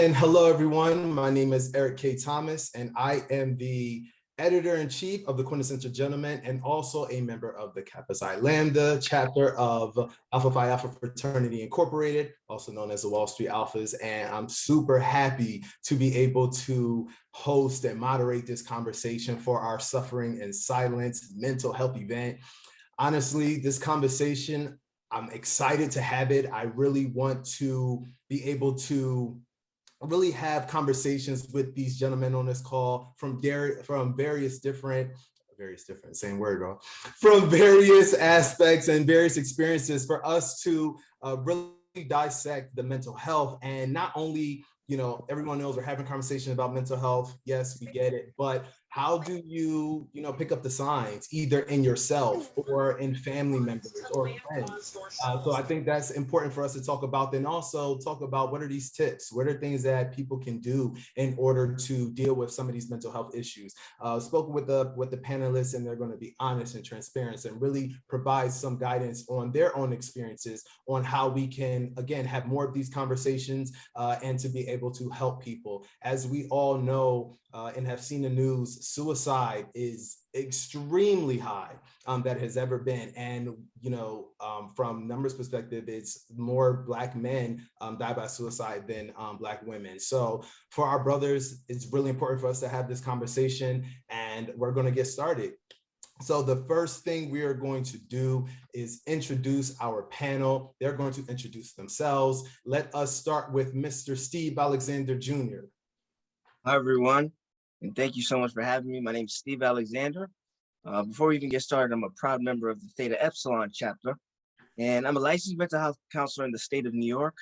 And hello, everyone. My name is Eric K. Thomas, and I am the editor-in-chief of the Quintessential Gentleman and also a member of the Kappa Psi Lambda chapter of Alpha Phi Alpha Fraternity Incorporated, also known as the Wall Street Alphas. And I'm super happy to be able to host and moderate this conversation for our Suffering in Silence mental health event. Honestly, this conversation, I'm excited to have it. I really want to be able to really have conversations with these gentlemen on this call from various different, same word, bro, from various aspects and various experiences for us to really dissect the mental health. And not only, everyone knows we're having conversation about mental health. Yes, we get it. But how do you, pick up the signs either in yourself or in family members or friends? So I think that's important for us to talk about. Then also talk about what are these tips? What are things that people can do in order to deal with some of these mental health issues? Spoken with the panelists, and they're going to be honest and transparent and really provide some guidance on their own experiences on how we can, again, have more of these conversations and to be able to help people. As we all know and have seen the news, suicide is extremely high that has ever been. And, from numbers perspective, it's more Black men die by suicide than Black women. So for our brothers, it's really important for us to have this conversation, and we're going to get started. So the first thing we are going to do is introduce our panel. They're going to introduce themselves. Let us start with Mr. Steve Alexander Jr. Hi, everyone, and thank you so much for having me. My name is Steve Alexander. Before we even get started, I'm a proud member of the Theta Epsilon chapter, and I'm a licensed mental health counselor in the state of New York.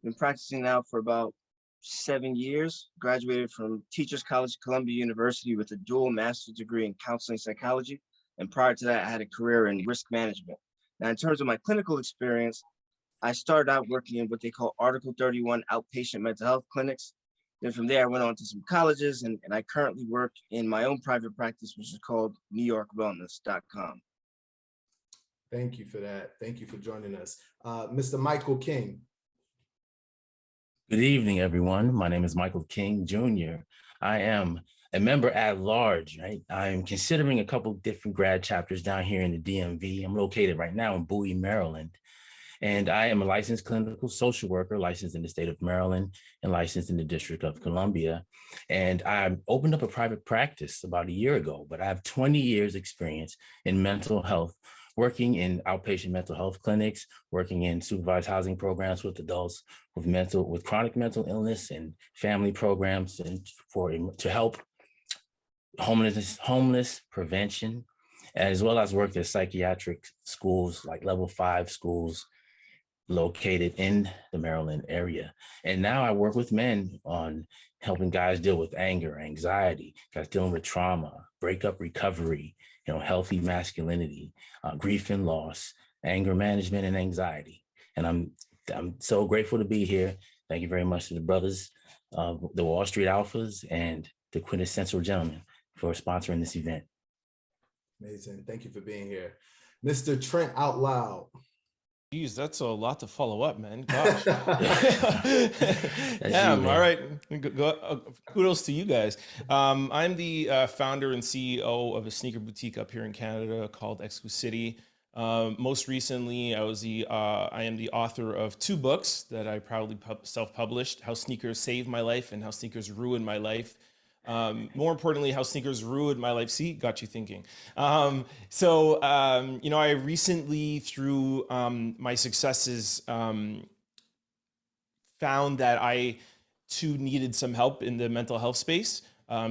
Been practicing now for about 7 years, graduated from Teachers College, Columbia University with a dual master's degree in counseling psychology. And prior to that, I had a career in risk management. Now, in terms of my clinical experience, I started out working in what they call Article 31 outpatient mental health clinics. Then from there, I went on to some colleges, and I currently work in my own private practice, which is called NewYorkWellness.com. Thank you for that. Thank you for joining us. Mr. Michael King. Good evening, everyone. My name is Michael King Jr. I am a member at large, right? I'm considering a couple different grad chapters down here in the DMV. I'm located right now in Bowie, Maryland. And I am a licensed clinical social worker, licensed in the state of Maryland and licensed in the District of Columbia. And I opened up a private practice about a year ago, but I have 20 years experience in mental health, working in outpatient mental health clinics, working in supervised housing programs with adults with chronic mental illness, and family programs and to help homeless prevention, as well as worked at psychiatric schools, like level 5 schools located in the Maryland area. And now I work with men on helping guys deal with anger, anxiety, guys dealing with trauma, breakup recovery, healthy masculinity, grief and loss, anger management, and anxiety. And I'm so grateful to be here. Thank you very much to the brothers of the Wall Street Alphas and the Quintessential Gentleman for sponsoring this event. Amazing. Thank you for being here. Mr. Trent Out Loud. Geez, that's a lot to follow up, man. Gosh. Yeah, all right. Kudos to you guys. I'm the founder and CEO of a sneaker boutique up here in Canada called Exclusivity. Most recently, I am the author of 2 books that I proudly self-published: How Sneakers Saved My Life and How Sneakers Ruined My Life. More importantly, How Sneakers Ruined My Life. See, got you thinking. I recently, through my successes, found that I too needed some help in the mental health space.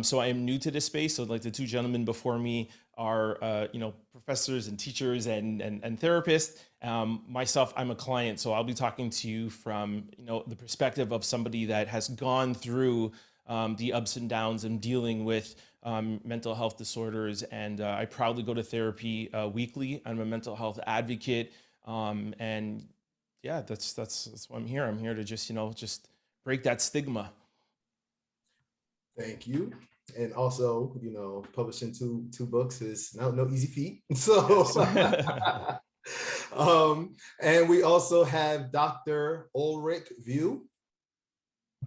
So I am new to this space. So like the 2 gentlemen before me are, professors and teachers and therapists. Myself, I'm a client. So I'll be talking to you from, the perspective of somebody that has gone through the ups and downs and dealing with mental health disorders. And I proudly go to therapy weekly. I'm a mental health advocate. And yeah, that's why I'm here. I'm here to just break that stigma. Thank you. And also, publishing two books is no easy feat. So, and we also have Dr. Ulrik Vieux.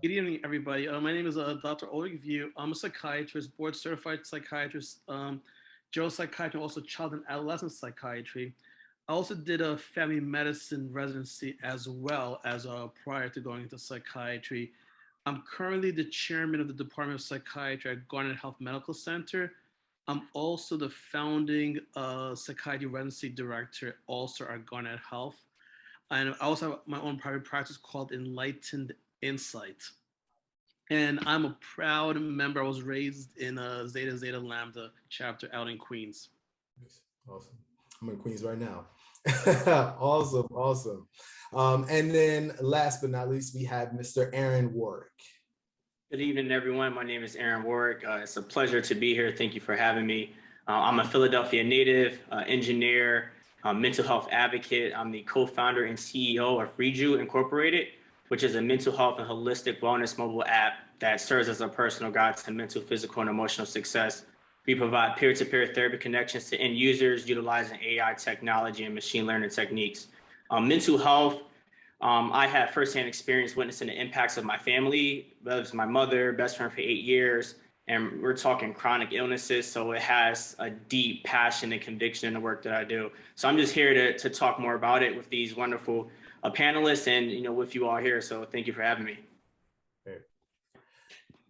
Good evening, everybody. My name is Dr. Ulrik Vieux. I'm a psychiatrist, board certified psychiatrist, general psychiatry, also child and adolescent psychiatry. I also did a family medicine residency as well as prior to going into psychiatry. I'm currently the chairman of the Department of Psychiatry at Garnet Health Medical Center. I'm also the founding psychiatry residency director also at Garnet Health. And I also have my own private practice called Enlightened Insight. And I'm a proud member. I was raised in a Zeta Zeta Lambda chapter out in Queens. Awesome. I'm in Queens right now. Awesome, awesome. And then last but not least, we have Mr. Aaron Warwick. Good evening, everyone. My name is Aaron Warwick. It's a pleasure to be here. Thank you for having me. I'm a Philadelphia native, engineer, mental health advocate. I'm the co-founder and CEO of Reju Incorporated, which is a mental health and holistic wellness mobile app that serves as a personal guide to mental, physical, and emotional success. We provide peer-to-peer therapy connections to end users utilizing AI technology and machine learning techniques. Mental health, I had firsthand experience witnessing the impacts of my family. That was my mother, best friend for 8 years, and we're talking chronic illnesses. So it has a deep passion and conviction in the work that I do. So I'm just here to talk more about it with these wonderful panelists and with you all here. So thank you for having me.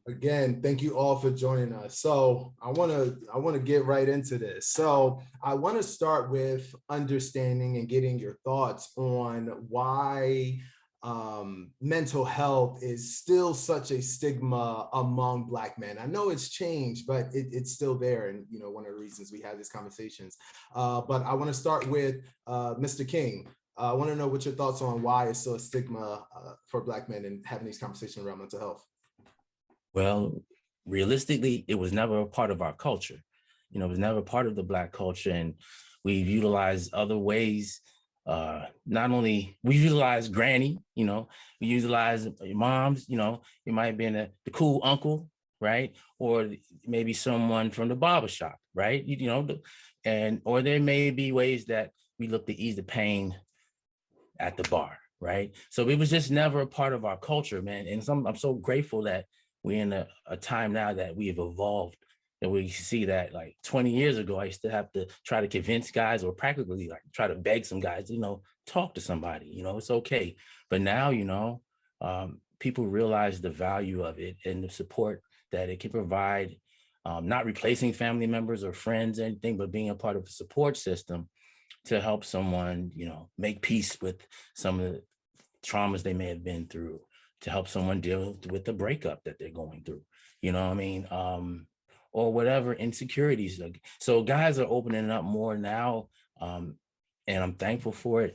Again, thank you all for joining us. So I want to get right into this. So I want to start with understanding and getting your thoughts on why mental health is still such a stigma among Black men. I know it's changed, but it's still there. And, one of the reasons we have these conversations. But I want to start with Mr. King. I want to know what your thoughts on why it's still a stigma for Black men and having these conversations around mental health. Well, realistically, it was never a part of our culture. It was never part of the Black culture. And we've utilized other ways. Not only we utilize granny, we utilize moms, it might have been the cool uncle, right? Or maybe someone from the barbershop, right? Or there may be ways that we look to ease the pain at the bar, right? So it was just never a part of our culture, man. And I'm so grateful that we're in a time now that we have evolved, and we see that like 20 years ago, I used to have to try to convince guys or practically like try to beg some guys, talk to somebody, it's okay. But now, people realize the value of it and the support that it can provide, not replacing family members or friends or anything, but being a part of a support system to help someone, make peace with some of the traumas they may have been through, to help someone deal with the breakup that they're going through, or whatever insecurities. So guys are opening up more now, and I'm thankful for it.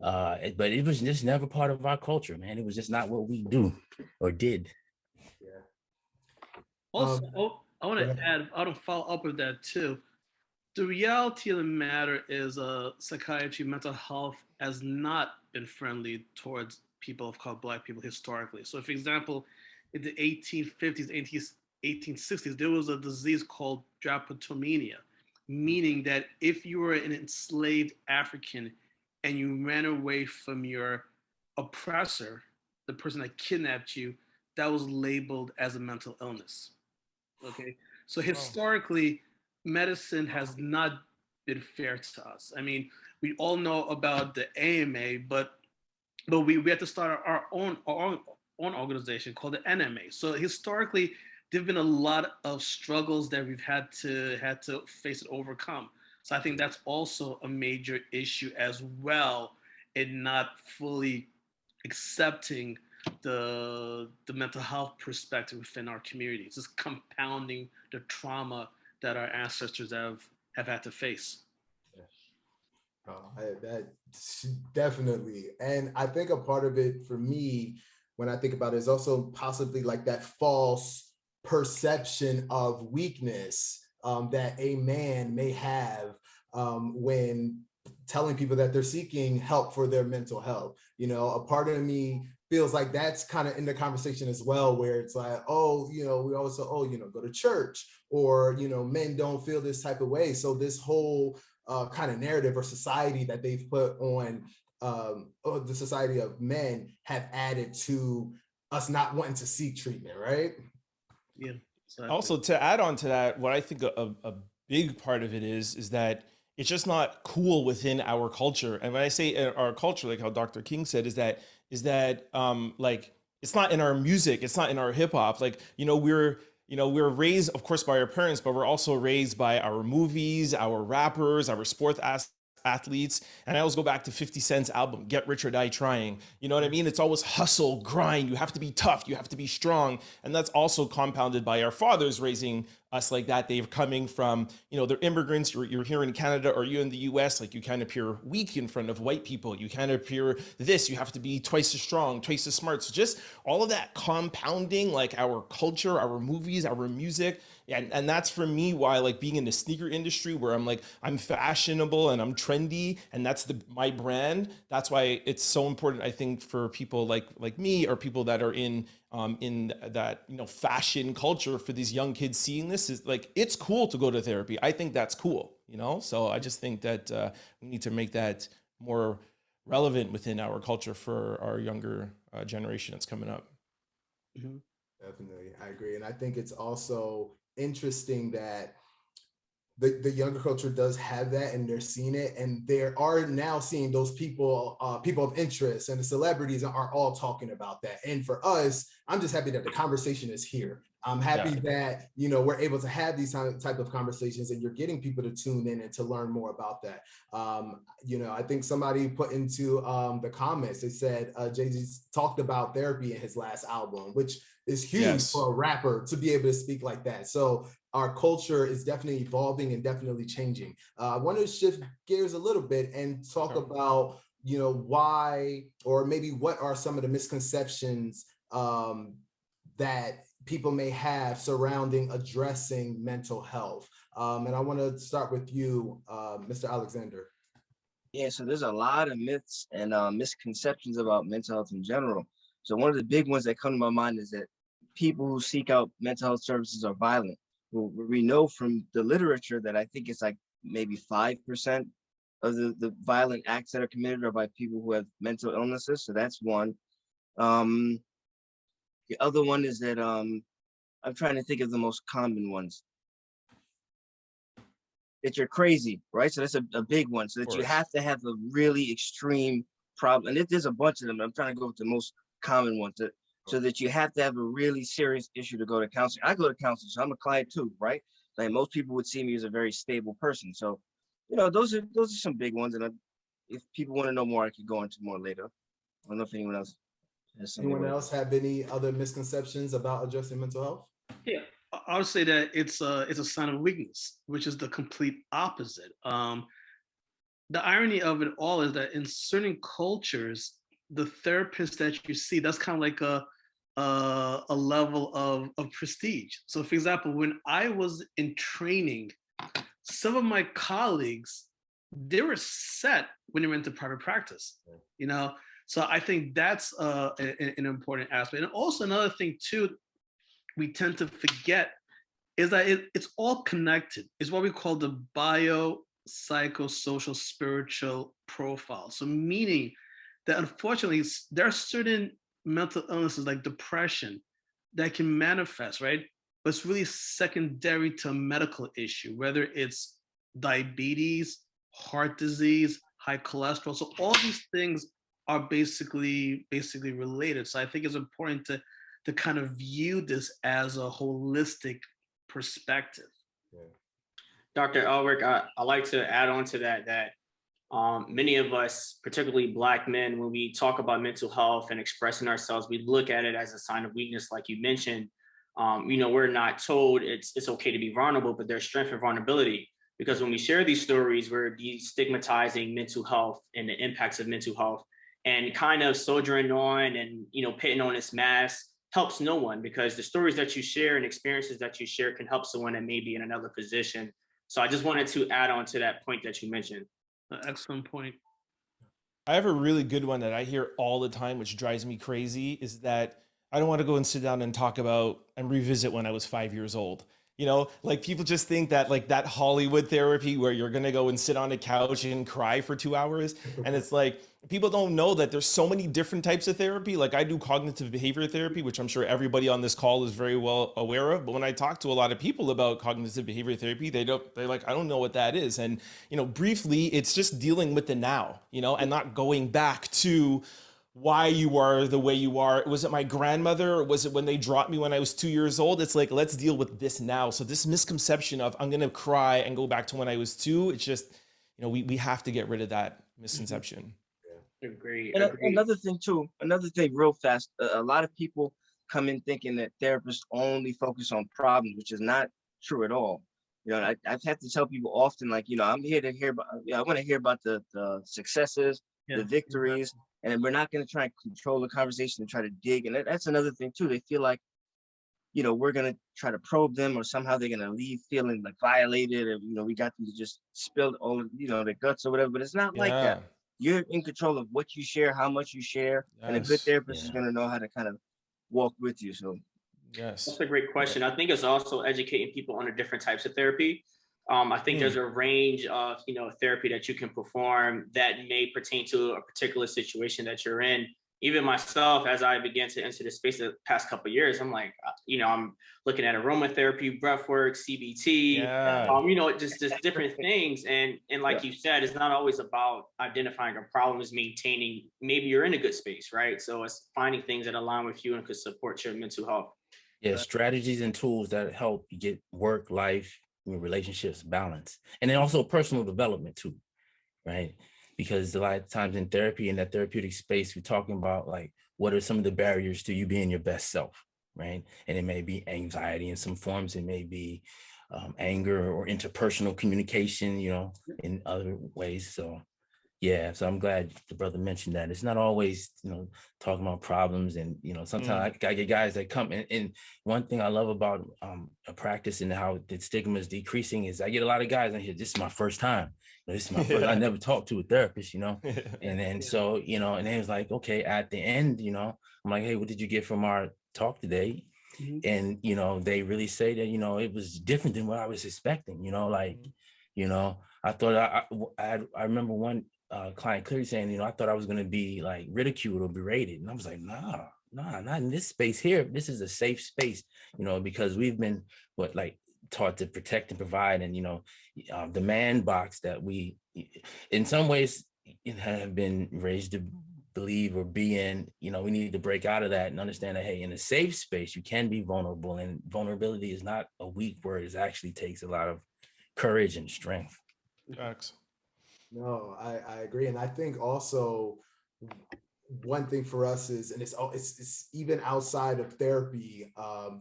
But it was just never part of our culture, man. It was just not what we do or did. Yeah. Also, I want to add, I want to follow up with that too. The reality of the matter is psychiatry, mental health has not been friendly towards people of color, Black people historically. So for example, in the 1850s, 1860s, there was a disease called drapetomania, meaning that if you were an enslaved African and you ran away from your oppressor, the person that kidnapped you, that was labeled as a mental illness. Okay, so historically, medicine has not been fair to us. I mean, we all know about the AMA, but we had to start our own organization called the NMA. So historically, there've been a lot of struggles that we've had to face and overcome. So I think that's also a major issue as well in not fully accepting the mental health perspective within our communities. It's compounding the trauma that our ancestors have had to face. That definitely. And I think a part of it for me, when I think about it, is also possibly like that false perception of weakness that a man may have when telling people that they're seeking help for their mental health. A part of me feels like that's kind of in the conversation as well, where it's like, we always say, go to church, or, men don't feel this type of way. So this whole kind of narrative or society that they've put on the society of men have added to us not wanting to seek treatment, right? Yeah. Exactly. Also, to add on to that, what I think a big part of it is that it's just not cool within our culture. And when I say our culture, like how Dr. King said, is that like it's not in our music, it's not in our hip hop. Like, we're raised, of course, by our parents, but we're also raised by our movies, our rappers, our athletes. And I always go back to 50 Cent's album, Get Rich or Die Trying. You know what I mean? It's always hustle, grind. You have to be tough. You have to be strong. And that's also compounded by our fathers raising us like that. They're coming from, they're immigrants. You're here in Canada or you're in the US, like you kind of appear weak in front of white people. You kind of appear this, you have to be twice as strong, twice as smart. So just all of that compounding, like our culture, our movies, our music. And that's for me why, like, being in the sneaker industry where I'm fashionable and I'm trendy and that's my brand. That's why it's so important, I think, for people like me or people that are in that, fashion culture, for these young kids seeing this is like, it's cool to go to therapy. I think that's cool, So I just think that we need to make that more relevant within our culture for our younger generation that's coming up. Mm-hmm. Definitely, I agree. And I think it's also interesting that the younger culture does have that, and they're seeing it, and they are now seeing those people of interest, and the celebrities are all talking about that. And for us, I'm just happy that the conversation is here. I'm happy that we're able to have these type of conversations, and you're getting people to tune in and to learn more about that. I think somebody put into the comments, they said Jay-Z talked about therapy in his last album, which is huge for a rapper to be able to speak like that. So our culture is definitely evolving and definitely changing. I want to shift gears a little bit and talk about, why, or maybe what are some of the misconceptions that people may have surrounding addressing mental health. And I want to start with you, Mr. Alexander. Yeah, so there's a lot of myths and misconceptions about mental health in general. So one of the big ones that come to my mind is that people who seek out mental health services are violent. We know from the literature that I think it's like maybe 5% of the violent acts that are committed are by people who have mental illnesses. So that's one. The other one is that I'm trying to think of the most common ones. That you're crazy, right? So that's a big one. So that you have to have a really extreme problem. And there's a bunch of them. I'm trying to go with the most common ones. So that you have to have a really serious issue to go to counseling. I go to counseling, so I'm a client too, right? Like most people would see me as a very stable person. So, those are some big ones. And if people want to know more, I could go into more later. I don't know if anyone else has something. Anyone else have any other misconceptions about addressing mental health? Yeah, I would say that it's a sign of weakness, which is the complete opposite. The irony of it all is that in certain cultures, the therapist that you see, that's kind of like a level of prestige. So for example, when I was in training, some of my colleagues, they were set when they went to private practice, So I think that's an important aspect. And also another thing too, we tend to forget is that it's all connected. It's what we call the biopsychosocial spiritual profile. So meaning that unfortunately there are certain mental illnesses like depression that can manifest, right? But it's really secondary to a medical issue, whether it's diabetes, heart disease, high cholesterol. So all these things are basically related. So I think it's important to kind of view this as a holistic perspective. Yeah. Dr. Ulrik, I like to add on to that many of us, particularly Black men, when we talk about mental health and expressing ourselves, we look at it as a sign of weakness, like you mentioned. We're not told it's okay to be vulnerable, but there's strength in vulnerability. Because when we share these stories, we're destigmatizing mental health and the impacts of mental health, and kind of soldiering on and putting on this mask helps no one, because the stories that you share and experiences that you share can help someone that may be in another position. So I just wanted to add on to that point that you mentioned. Excellent point. I have a really good one that I hear all the time, which drives me crazy, is that I don't want to go and sit down and talk about and revisit when I was 5 years old. You know, like people just think that like that Hollywood therapy where you're gonna go and sit on a couch and cry for 2 hours. And it's like people don't know that there's so many different types of therapy. Like I do cognitive behavior therapy, which I'm sure everybody on this call is very well aware of. But when I talk to a lot of people about cognitive behavior therapy, they're like, I don't know what that is. And, you know, briefly, it's just dealing with the now, you know, and not going back to why you are the way you are. Was it my grandmother, or was it when they dropped me when I was 2 years old? It's like, let's deal with this now. So this misconception of I'm gonna cry and go back to when I was 2, it's just, you know, we have to get rid of that misconception. Agree. And Agree. another thing real fast, a lot of people come in thinking that therapists only focus on problems, which is not true at all. You know, I've had to tell people often, like, you know, I'm here to hear about, I want to hear about the successes, the victories, and we're not going to try and control the conversation and try to dig. And that's another thing too. They feel like, you know, we're going to try to probe them, or somehow they're going to leave feeling like violated, or, you know, we got them to just spill all, you know, their guts or whatever, but it's not like that. You're in control of what you share, how much you share, and a good therapist is going to know how to kind of walk with you. So that's a great question. I think it's also educating people on the different types of therapy. I think there's a range of, you know, therapy that you can perform that may pertain to a particular situation that you're in. Even myself, as I began to enter the space the past couple of years, I'm like, you know, I'm looking at aromatherapy, breath work, CBT, you know, just different things. And like you said, it's not always about identifying a problem, it's maintaining, maybe you're in a good space, right? So it's finding things that align with you and could support your mental health. Yeah, strategies and tools that help you get work, life, relationships balance. And then also personal development too, right? Because a lot of times in therapy, in that therapeutic space, we're talking about like, what are some of the barriers to you being your best self, right? And it may be anxiety in some forms, it may be anger or interpersonal communication, you know, in other ways. So yeah, so I'm glad the brother mentioned that. It's not always, you know, talking about problems. And, you know, sometimes I get guys that come in. And one thing I love about a practice and how the stigma is decreasing is I get a lot of guys in here, this is my first time. This is my first, I never talked to a therapist, you know? And then so, you know, and it was like, okay, at the end, you know, I'm like, hey, what did you get from our talk today? And, you know, they really say that, you know, it was different than what I was expecting, you know, like, you know, I thought I remember one client clearly saying, you know, I thought I was going to be like ridiculed or berated. And I was like, nah, not in this space here. This is a safe space, you know, because we've been taught to protect and provide. And, you know, the man box that we, in some ways, have been raised to believe or be in, you know, we need to break out of that and understand that, hey, in a safe space, you can be vulnerable, and vulnerability is not a weak word. It actually takes a lot of courage and strength. Facts. No, I agree. And I think also one thing for us is, and it's even outside of therapy,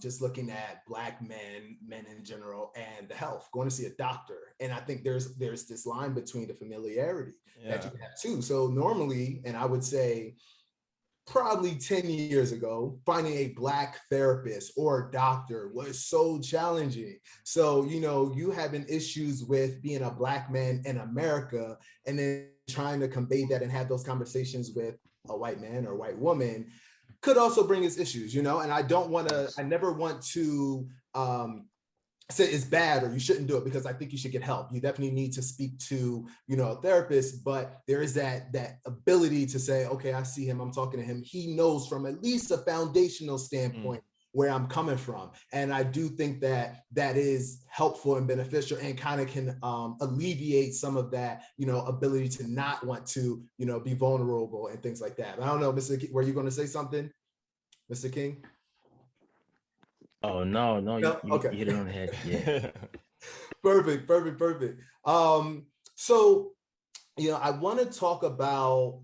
just looking at Black men in general, and the health, going to see a doctor. And I think there's this line between the familiarity that you have too. So normally, and I would say probably 10 years ago, finding a Black therapist or doctor was so challenging. So, you know, you having issues with being a Black man in America, and then trying to convey that and have those conversations with a white man or white woman could also bring us issues, you know? And I never want to say it's bad or you shouldn't do it, because I think you should get help. You definitely need to speak to, you know, a therapist, but there is that ability to say, okay, I see him, I'm talking to him. He knows from at least a foundational standpoint where I'm coming from. And I do think that is helpful and beneficial, and kind of can alleviate some of that, you know, ability to not want to, you know, be vulnerable and things like that. But I don't know, Mr. King, were you going to say something, Mr. King? Oh, no, you okay. hit it on the head. Yeah. Perfect. So, you know, I want to talk about,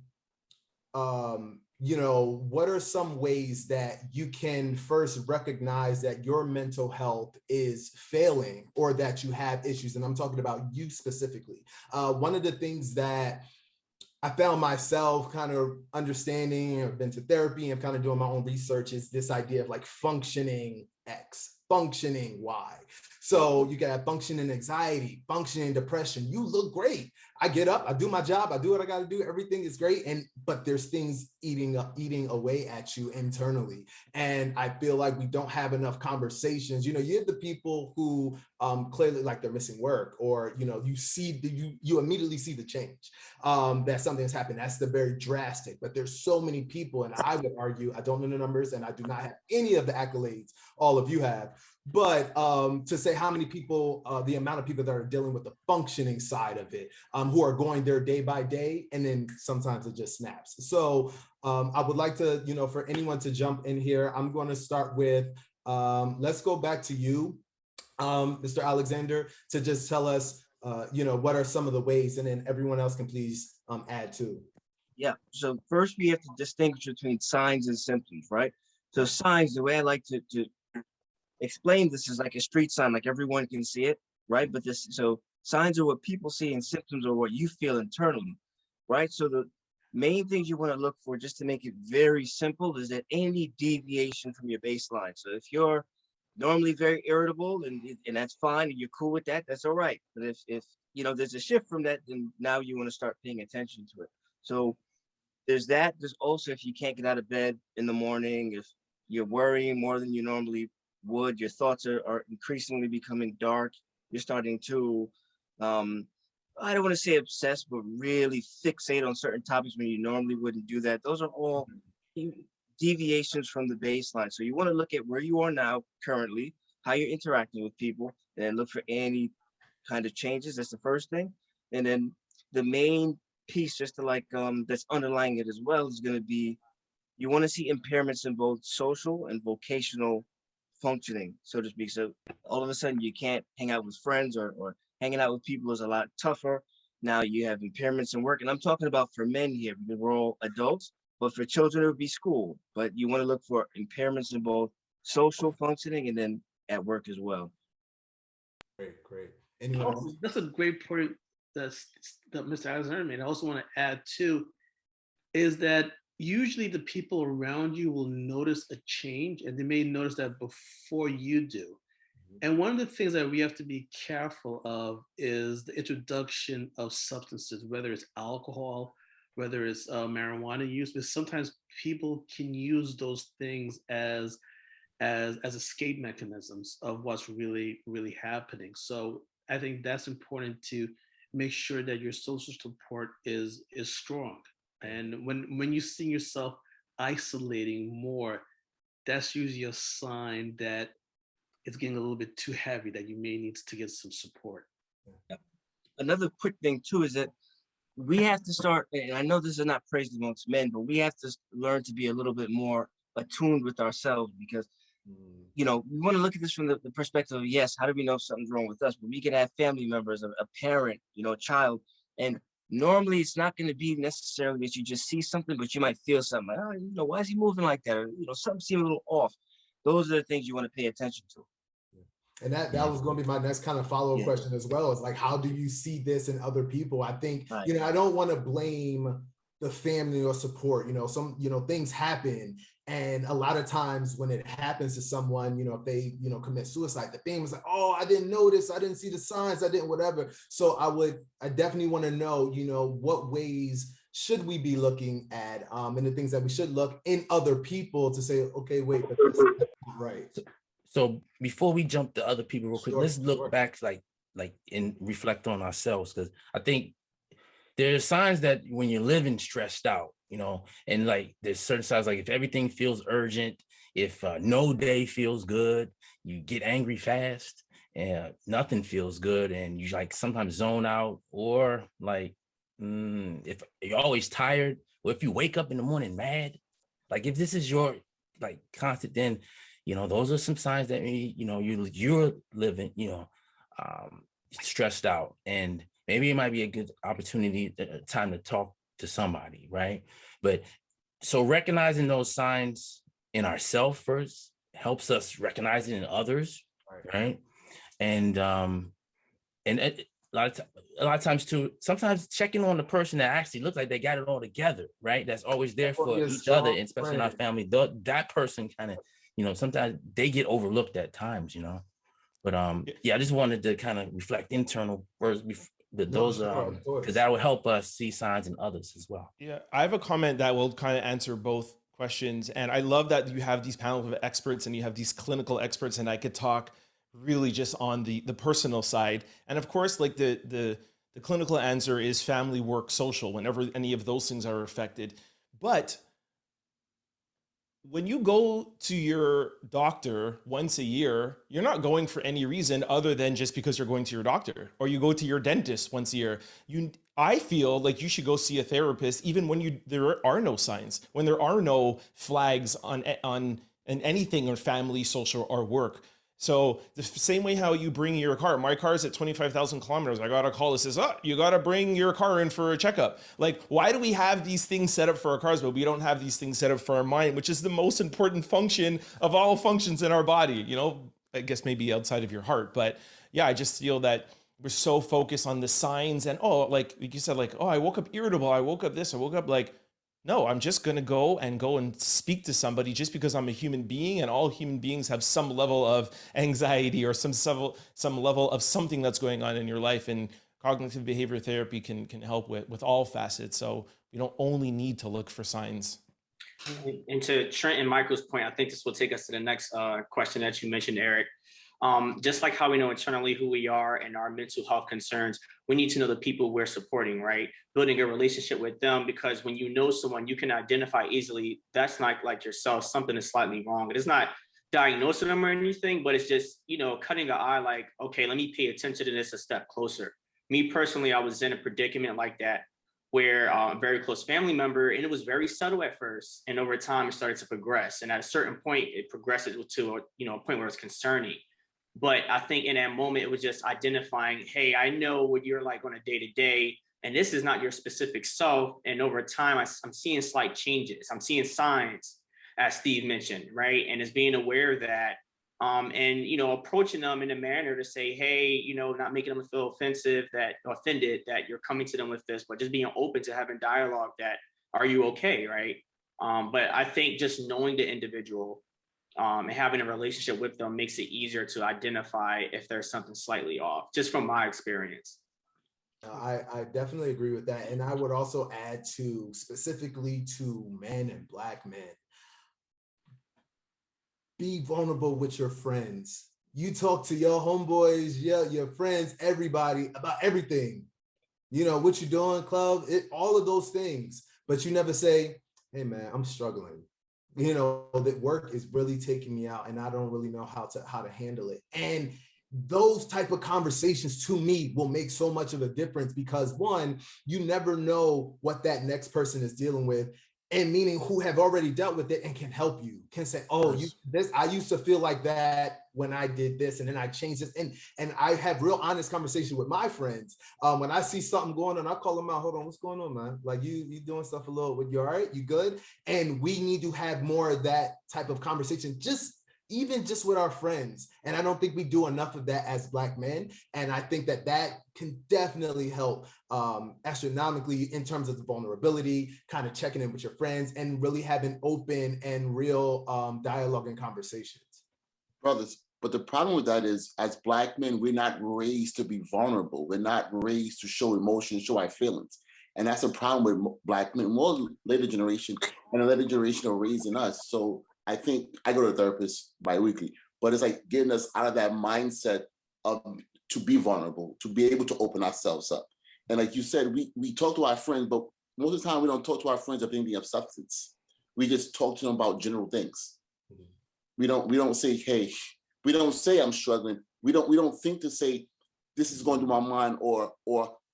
you know, what are some ways that you can first recognize that your mental health is failing, or that you have issues? And I'm talking about you specifically. One of the things that I found myself kind of understanding, I've been to therapy and kind of doing my own research, is this idea of like functioning X, functioning Y. So you can have functioning anxiety, functioning depression. You look great. I get up, I do my job, I do what I got to do. Everything is great. But there's things eating away at you internally. And I feel like we don't have enough conversations. You have the people who clearly like they're missing work, or, you immediately see the change, that something's happened. That's the very drastic, but there's so many people. And I would argue, I don't know the numbers and I do not have any of the accolades all of you have, but to say how many people, the amount of people that are dealing with the functioning side of it, who are going there day by day, and then sometimes it just snaps. So I would like to, for anyone to jump in here. I'm going to start with, let's go back to you, Mr. Alexander, to just tell us, what are some of the ways, and then everyone else can please add to. Yeah, so first we have to distinguish between signs and symptoms, right? So signs, the way I like to explain this is like a street sign, like everyone can see it, right? But so signs are what people see, and symptoms are what you feel internally, right? So the main things you want to look for, just to make it very simple, is that any deviation from your baseline. So if you're normally very irritable, and that's fine, and you're cool with that, that's all right. But if there's a shift from that, then now you want to start paying attention to it. So there's that. There's also, if you can't get out of bed in the morning, if you're worrying more than you normally would, your thoughts are increasingly becoming dark, you're starting to, I don't want to say obsess, but really fixate on certain topics when you normally wouldn't do that. Those are all deviations from the baseline. So you want to look at where you are now currently, how you're interacting with people, and look for any kind of changes. That's the first thing. And then the main piece, just to that's underlying it as well, is going to be, you want to see impairments in both social and vocational functioning, so to speak. So all of a sudden you can't hang out with friends, or hanging out with people is a lot tougher. Now you have impairments in work, and I'm talking about for men here because we're all adults, but for children it would be school. But you want to look for impairments in both social functioning and then at work as well. Great. Anyone else? That's a great point that Mr. Alexander made. I also want to add too, is that usually the people around you will notice a change, and they may notice that before you do. And one of the things that we have to be careful of is the introduction of substances, whether it's alcohol, whether it's marijuana use, because sometimes people can use those things as escape mechanisms of what's really, really happening. So I think that's important, to make sure that your social support is strong. And when you see yourself isolating more, that's usually a sign that it's getting a little bit too heavy, that you may need to get some support. Another quick thing too is that we have to start, and I know this is not praised amongst men, but we have to learn to be a little bit more attuned with ourselves, because we want to look at this from the perspective of, yes, how do we know if something's wrong with us? But we can have family members, a parent, a child, and normally it's not going to be necessarily that you just see something, but you might feel something like, oh, why is he moving like that? Or, something seems a little off. Those are the things you want to pay attention to. And that was going to be my next kind of follow-up question as well, is like, how do you see this in other people? I think, I don't want to blame the family or support, some, things happen. And a lot of times when it happens to someone, if they, commit suicide, the family's like, oh, I didn't notice, I didn't see the signs, I didn't whatever. So I definitely want to know, what ways should we be looking at, and the things that we should look in other people to say, okay, wait, but this is not right. So before we jump to other people real quick, let's look back, and reflect on ourselves, because I think there are signs that when you're living stressed out, and there's certain signs, like if everything feels urgent, if no day feels good, you get angry fast, and nothing feels good, and you sometimes zone out, or if you're always tired, or if you wake up in the morning mad, if this is your constant, then those are some signs that you're living stressed out, and maybe it might be a good opportunity, time to talk to somebody, right? But so recognizing those signs in ourselves first helps us recognize it in others, right? And a lot of times too, sometimes checking on the person that actually looks like they got it all together, right? That's always there for each other, and especially in our family. That person kind of you know, sometimes they get overlooked at times, you know. But yeah, I just wanted to kind of reflect internal words because that will help us see signs in others as well. Yeah, I have a comment that will kind of answer both questions. And I love that you have these panels of experts and you have these clinical experts, and I could talk really just on the personal side. And of course, like the clinical answer is family, work, social, whenever any of those things are affected. But when you go to your doctor once a year, you're not going for any reason other than just because you're going to your doctor, or you go to your dentist once a year. I feel like you should go see a therapist even when there are no signs, when there are no flags on anything or family, social, or work. So the same way how you bring your car, my car is at 25,000 kilometers. I got a call that says, oh, you got to bring your car in for a checkup. Like, why do we have these things set up for our cars, but we don't have these things set up for our mind, which is the most important function of all functions in our body? You know, I guess maybe outside of your heart. But yeah, I just feel that we're so focused on the signs and, oh, like you said, like, oh, I woke up irritable. I woke up this, I woke up like, no, I'm just going to go and speak to somebody just because I'm a human being, and all human beings have some level of anxiety or some level of something that's going on in your life. And cognitive behavior therapy can help with all facets. So we don't only need to look for signs. And to Trent and Michael's point, I think this will take us to the next question that you mentioned, Eric. Just like how we know internally who we are and our mental health concerns, we need to know the people we're supporting, right? Building a relationship with them, because when you know someone, you can identify easily that's not like yourself, something is slightly wrong. It is not diagnosing them or anything, but it's just, you know, cutting an eye like, okay, let me pay attention to this a step closer. Me personally, I was in a predicament like that where a very close family member, and it was very subtle at first, and over time it started to progress. And at a certain point, it progressed to a point where it's concerning. But I think in that moment, it was just identifying, hey, I know what you're like on a day-to-day, and this is not your specific self. And over time, I'm seeing slight changes. I'm seeing signs, as Steve mentioned, right? And it's being aware of that, and, you know, approaching them in a manner to say, hey, you know, not making them feel offended that you're coming to them with this, but just being open to having dialogue that, are you okay, right? But I think just knowing the individual, and having a relationship with them makes it easier to identify if there's something slightly off, just from my experience. I definitely agree with that. And I would also add to, specifically to men and Black men, be vulnerable with your friends. You talk to your homeboys, your friends, everybody about everything. You know, what you doing, club, all of those things. But you never say, hey man, I'm struggling. You know, that work is really taking me out and I don't really know how to handle it. And those type of conversations to me will make so much of a difference, because one, you never know what that next person is dealing with, and meaning who have already dealt with it and can help you, can say, oh, I used to feel like that when I did this, and then I changed this. And I have real honest conversation with my friends. When I see something going on, I call them out, hold on, what's going on, man? Like you doing stuff a little, you all right? You good? And we need to have more of that type of conversation, even just with our friends. And I don't think we do enough of that as Black men. And I think that can definitely help astronomically in terms of the vulnerability, kind of checking in with your friends and really having open and real dialogue and conversations. Brothers, but the problem with that is, as Black men, we're not raised to be vulnerable. We're not raised to show emotion, show our feelings. And that's a problem with Black men, more later generation, and the later generation are raising us. So I think I go to a therapist bi-weekly, but it's like getting us out of that mindset of to be vulnerable, to be able to open ourselves up. And like you said, we talk to our friends, but most of the time we don't talk to our friends of anything of substance. We just talk to them about general things. We don't say, hey, we don't say I'm struggling. We don't think to say this is going through my mind or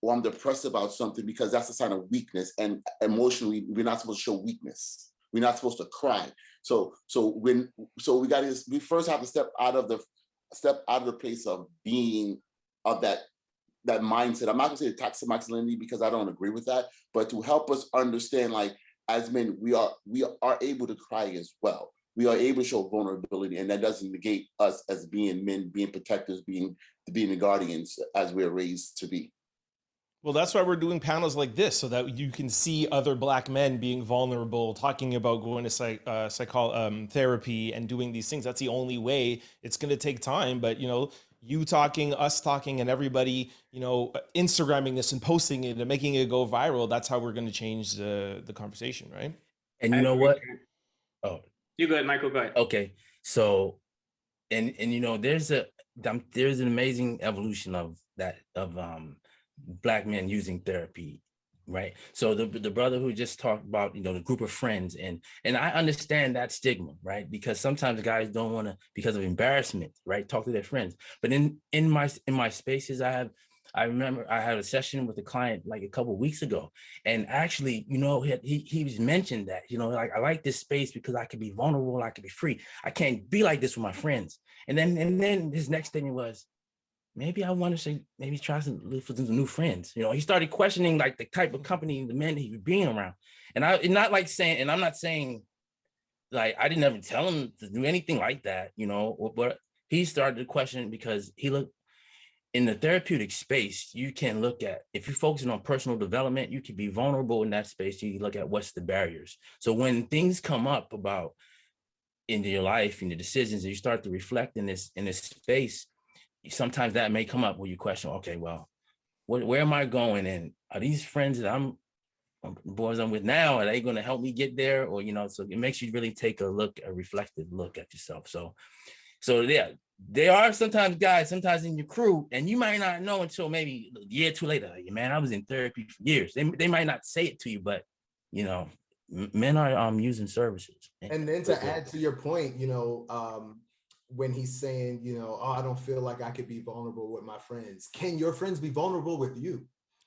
I'm depressed about something, because that's a sign of weakness. And emotionally, we're not supposed to show weakness. We're not supposed to cry. So we first have to step out of the place of being of that mindset. I'm not gonna say toxic masculinity, because I don't agree with that, but to help us understand, like, as men, we are able to cry as well. We are able to show vulnerability, and that doesn't negate us as being men, being protectors, being the guardians as we're raised to be. Well, that's why we're doing panels like this, so that you can see other Black men being vulnerable, talking about going to therapy and doing these things. That's the only way. It's going to take time, but you talking, us talking, and everybody, Instagramming this and posting it and making it go viral. That's how we're going to change the conversation, right? And you know what? Oh, you go ahead, Michael. Go ahead. Okay, so and there's an amazing evolution of Black men using therapy, right? So the brother who just talked about the group of friends, and I understand that stigma, right? Because sometimes guys don't want to, because of embarrassment, right, talk to their friends. But in my spaces, I remember I had a session with a client like a couple of weeks ago, and actually, he was mentioned that, like, I like this space because I can be vulnerable, I can be free. I can't be like this with my friends. And then his next thing was, maybe I want to say, maybe try to look for some new friends. He started questioning like the type of company, the men he was being around. And I'm not saying like I didn't ever tell him to do anything like that, but he started to question because he looked in the therapeutic space. You can look at, if you're focusing on personal development, you can be vulnerable in that space. You look at what's the barriers. So when things come up about in your life and the decisions, and you start to reflect in this space, sometimes that may come up where you question, okay, well, where am I going? And are these friends that boys I'm with now, are they going to help me get there? Or, so it makes you really take a reflective look at yourself. So yeah, there are sometimes guys, sometimes in your crew, and you might not know until maybe a year or two later, like, man, I was in therapy for years. They might not say it to you, but, men are using services. And then to add to your point, when he's saying, oh, I don't feel like I could be vulnerable with my friends. Can your friends be vulnerable with you?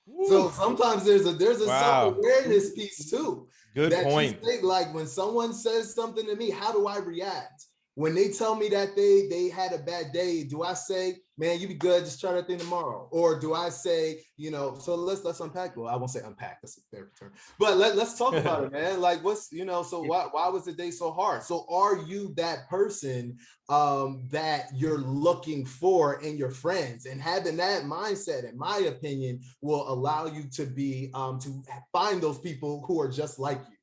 Ooh. So sometimes there's a self-awareness piece too. Good point. You think, like, when someone says something to me, how do I react? When they tell me that they had a bad day, do I say, man, you be good, just try that thing tomorrow? Or do I say, so let's unpack. Well, I won't say unpack, that's a therapy term. But let's talk about it, man. Like, what's, so why was the day so hard? So are you that person that you're looking for in your friends? And having that mindset, in my opinion, will allow you to be, to find those people who are just like you.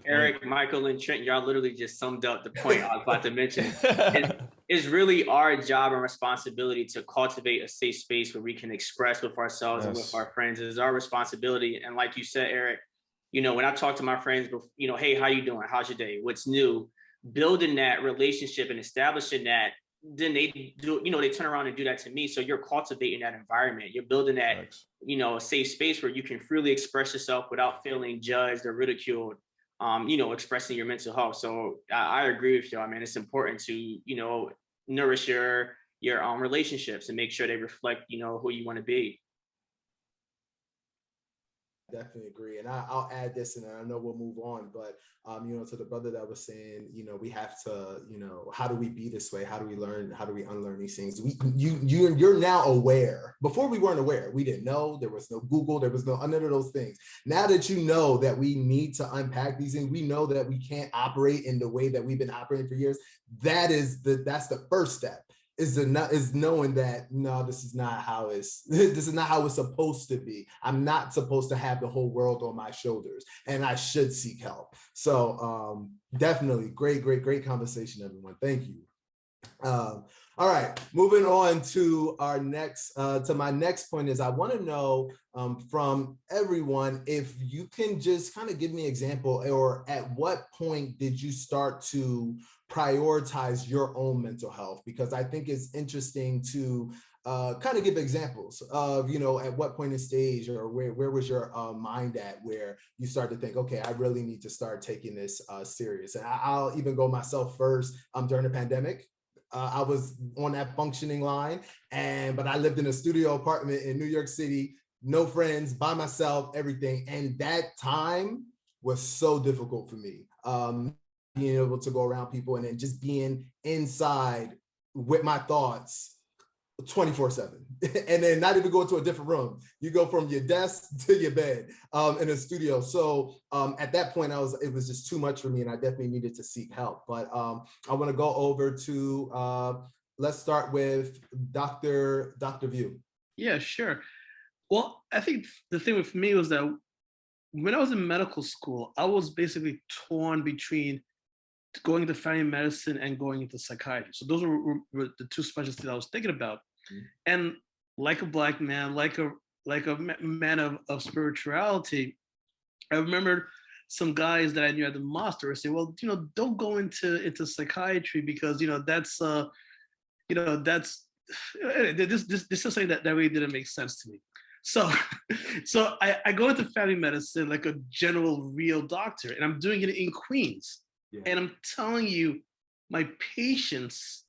Eric, Michael, and Trent, y'all literally just summed up the point I was about to mention. It's really our job and responsibility to cultivate a safe space where we can express with ourselves and with our friends. It's our responsibility. And like you said, Eric, when I talk to my friends, hey, how you doing? How's your day? What's new? Building that relationship and establishing that, then they do, they turn around and do that to me. So you're cultivating that environment. You're building that, a safe space where you can freely express yourself without feeling judged or ridiculed. Expressing your mental health. So I agree with you. I mean, it's important to, nourish your relationships and make sure they reflect, who you want to be. Definitely agree. And I'll add this, and I know we'll move on, but, to the brother that was saying, we have to, how do we be this way? How do we learn? How do we unlearn these things? You're now aware. Before we weren't aware. We didn't know. There was no Google. There was none of those things. Now that you know that we need to unpack these things, we know that we can't operate in the way that we've been operating for years. That's the first step. Is knowing that, no, this is not how it's supposed to be. I'm not supposed to have the whole world on my shoulders, and I should seek help. So definitely great conversation, everyone. Thank you. All right, moving on to our next, to my next point is I want to know from everyone if you can just kind of give me an example, or at what point did you start to prioritize your own mental health? Because I think it's interesting to kind of give examples of, at what point in stage, or where was your mind at where you start to think, okay, I really need to start taking this serious. And I'll even go myself first. During the pandemic, I was on that functioning line, but I lived in a studio apartment in New York City, no friends, by myself, everything. And that time was so difficult for me. Being able to go around people and then just being inside with my thoughts 24/7, and then not even go to a different room. You go from your desk to your bed in a studio. So at that point, it was just too much for me, and I definitely needed to seek help. But I want to go over to let's start with Dr. Vieux. Yeah, sure. Well, I think the thing with me was that when I was in medical school, I was basically torn between going into family medicine and going into psychiatry. So those were the two specialties I was thinking about. And like a Black man, like a man of spirituality, I remember some guys that I knew at the mosque were saying, well, don't go into psychiatry because that's that's this is something that really didn't make sense to me. So so I go into family medicine like a general real doctor, and I'm doing it in Queens. Yeah. And I'm telling you, my patients'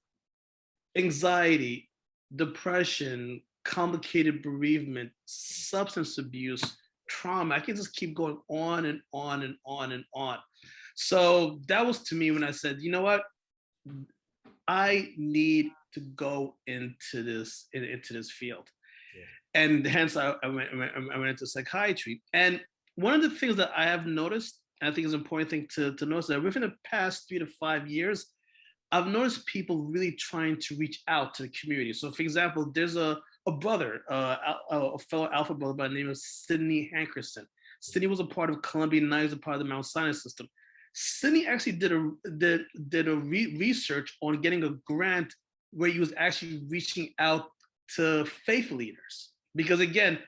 anxiety, depression, complicated bereavement, substance abuse, trauma, I can just keep going on and on and on and on. So that was to me when I said, you know what, I need to go into this field. Yeah. And hence I went into psychiatry. And one of the things that I have noticed, and I think is an important thing to notice, that within the past 3 to 5 years, I've noticed people really trying to reach out to the community. So for example, there's a brother, a fellow Alpha brother by the name of Sidney Hankerson. Sidney was a part of Columbia, and now he's a part of the Mount Sinai system. Sidney actually did a research on getting a grant where he was actually reaching out to faith leaders. Because again,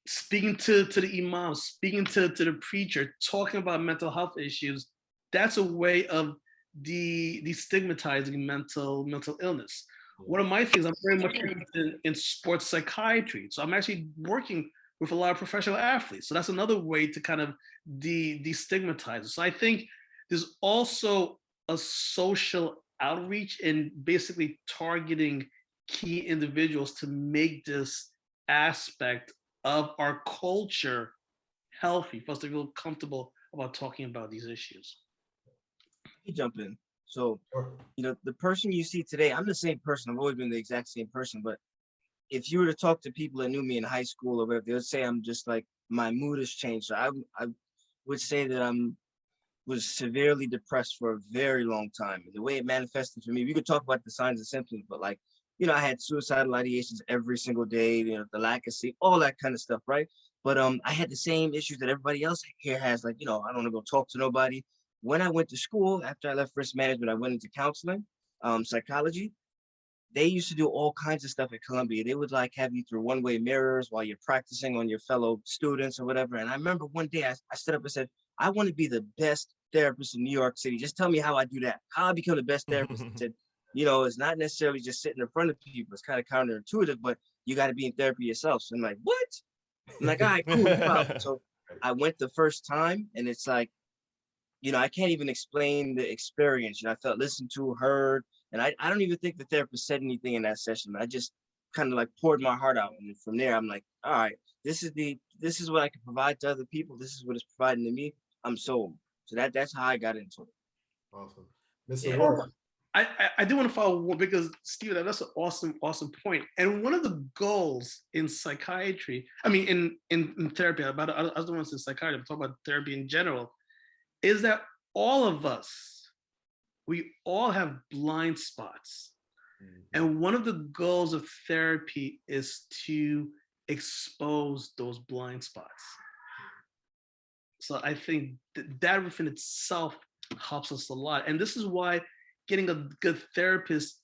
speaking to the imam, speaking to the preacher, talking about mental health issues, that's a way of destigmatizing mental illness. One of my things, I'm very much interested in sports psychiatry. So I'm actually working with a lot of professional athletes. So that's another way to kind of destigmatize. So I think there's also a social outreach in basically targeting key individuals to make this aspect of our culture healthy, for us to feel comfortable about talking about these issues. Let me jump in. So, the person you see today, I'm the same person. I've always been the exact same person. But if you were to talk to people that knew me in high school or whatever, they would say I'm just like, my mood has changed. So I would say that was severely depressed for a very long time. The way it manifested for me, we could talk about the signs and symptoms, but like, I had suicidal ideations every single day, the lack of sleep, all that kind of stuff, right? But I had the same issues that everybody else here has, like, I don't want to go talk to nobody. When I went to school, after I left risk management, I went into counseling, psychology. They used to do all kinds of stuff at Columbia. They would like have you through one-way mirrors while you're practicing on your fellow students or whatever. And I remember one day I stood up and said, I want to be the best therapist in New York City. Just tell me how I do that, how I become the best therapist. I said, it's not necessarily just sitting in front of people. It's kind of counterintuitive, but you got to be in therapy yourself. So I'm like, what? I'm like, all right, cool, no problem. So I went the first time, and it's like, I can't even explain the experience. I felt listened to, heard, and I don't even think the therapist said anything in that session. I just kind of like poured my heart out. And from there, I'm like, all right, this is what I can provide to other people. This is what it's providing to me. I'm sold. So that's how I got into it. Awesome. Mr. Warwick. I do want to follow one because Steve, that's an awesome point. And one of the goals in psychiatry, I mean, in therapy, I was the ones in psychiatry, I'm talking about therapy in general, is that all of us, we all have blind spots. Mm-hmm. And one of the goals of therapy is to expose those blind spots. So I think that within itself helps us a lot. And this is why getting a good therapist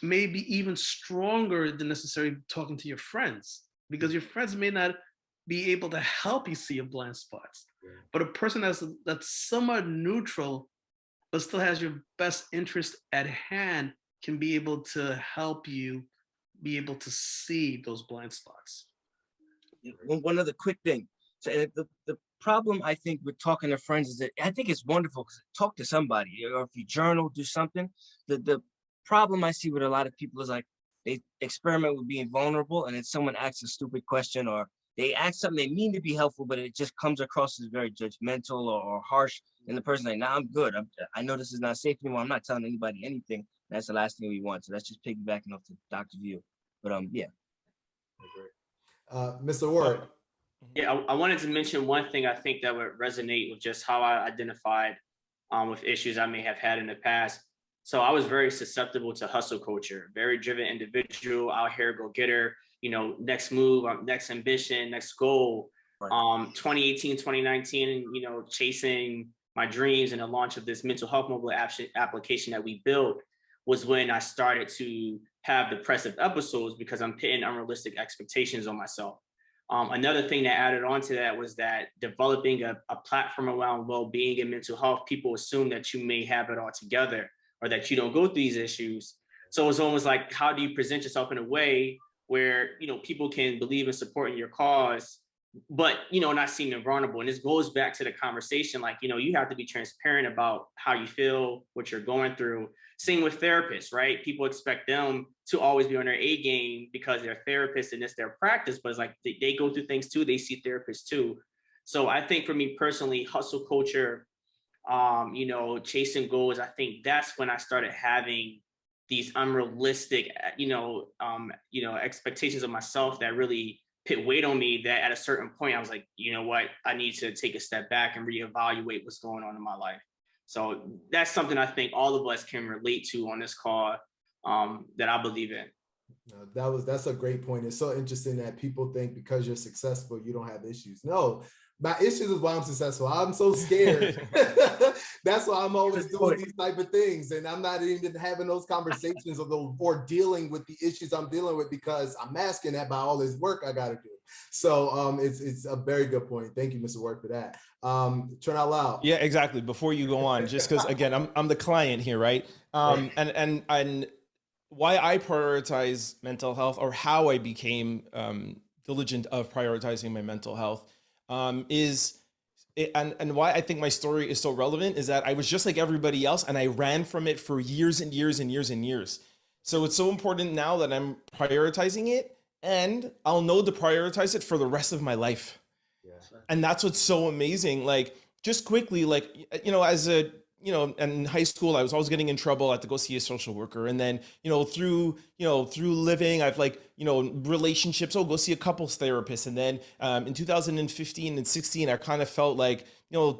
may be even stronger than necessarily talking to your friends, because your friends may not be able to help you see your blind spots. But a person that's somewhat neutral, but still has your best interest at hand, can be able to help you be able to see those blind spots. One other quick thing. So the problem I think with talking to friends is that I think it's wonderful because talk to somebody, or if you journal, do something. The problem I see with a lot of people is like they experiment with being vulnerable, and then someone asks a stupid question, or they ask something they mean to be helpful, but it just comes across as very judgmental or harsh. And the person's like, nah, I'm good. I know this is not safe anymore. I'm not telling anybody anything. That's the last thing we want. So that's just piggybacking off to Dr. Vieux. But yeah. Mr. Warwick. Yeah, I wanted to mention one thing I think that would resonate with just how I identified with issues I may have had in the past. So I was very susceptible to hustle culture, very driven individual, out here, go getter, next move, next ambition, next goal. Right. 2018, 2019, chasing my dreams and the launch of this mental health mobile application that we built was when I started to have depressive episodes because I'm putting unrealistic expectations on myself. Another thing that added on to that was that developing a platform around well-being and mental health, people assume that you may have it all together or that you don't go through these issues. So it's almost like, how do you present yourself in a way where, people can believe and support in your cause, but, not seeming vulnerable. And this goes back to the conversation, like, you have to be transparent about how you feel, what you're going through. Same with therapists, right? People expect them to always be on their A game because they're therapists and it's their practice, but it's like they go through things too. They see therapists too. So I think for me personally, hustle culture, chasing goals, I think that's when I started having these unrealistic, expectations of myself that really put weight on me, that at a certain point I was like, you know what, I need to take a step back and reevaluate what's going on in my life. So that's something I think all of us can relate to on this call, that I believe in. That's a great point. It's so interesting that people think because you're successful, you don't have issues. No, my issues is why I'm successful. I'm so scared. That's why I'm always doing these type of things. And I'm not even having those conversations or dealing with the issues I'm dealing with because I'm masking that by all this work I got to do. So it's a very good point. Thank you, Mr. Warwick, for that. Trent Out Loud. Yeah, exactly. Before you go on, just because again, I'm the client here, right? And why I prioritize mental health, or how I became diligent of prioritizing my mental health, and why I think my story is so relevant is that I was just like everybody else and I ran from it for years and years and years and years. So it's so important now that I'm prioritizing it, and I'll know to prioritize it for the rest of my life. Yeah. And that's what's so amazing. Like, just quickly, like, as a, in high school, I was always getting in trouble. I had to go see a social worker. And then, through living, I've relationships, go see a couples therapist. And then in 2015 and 16, I kind of felt like,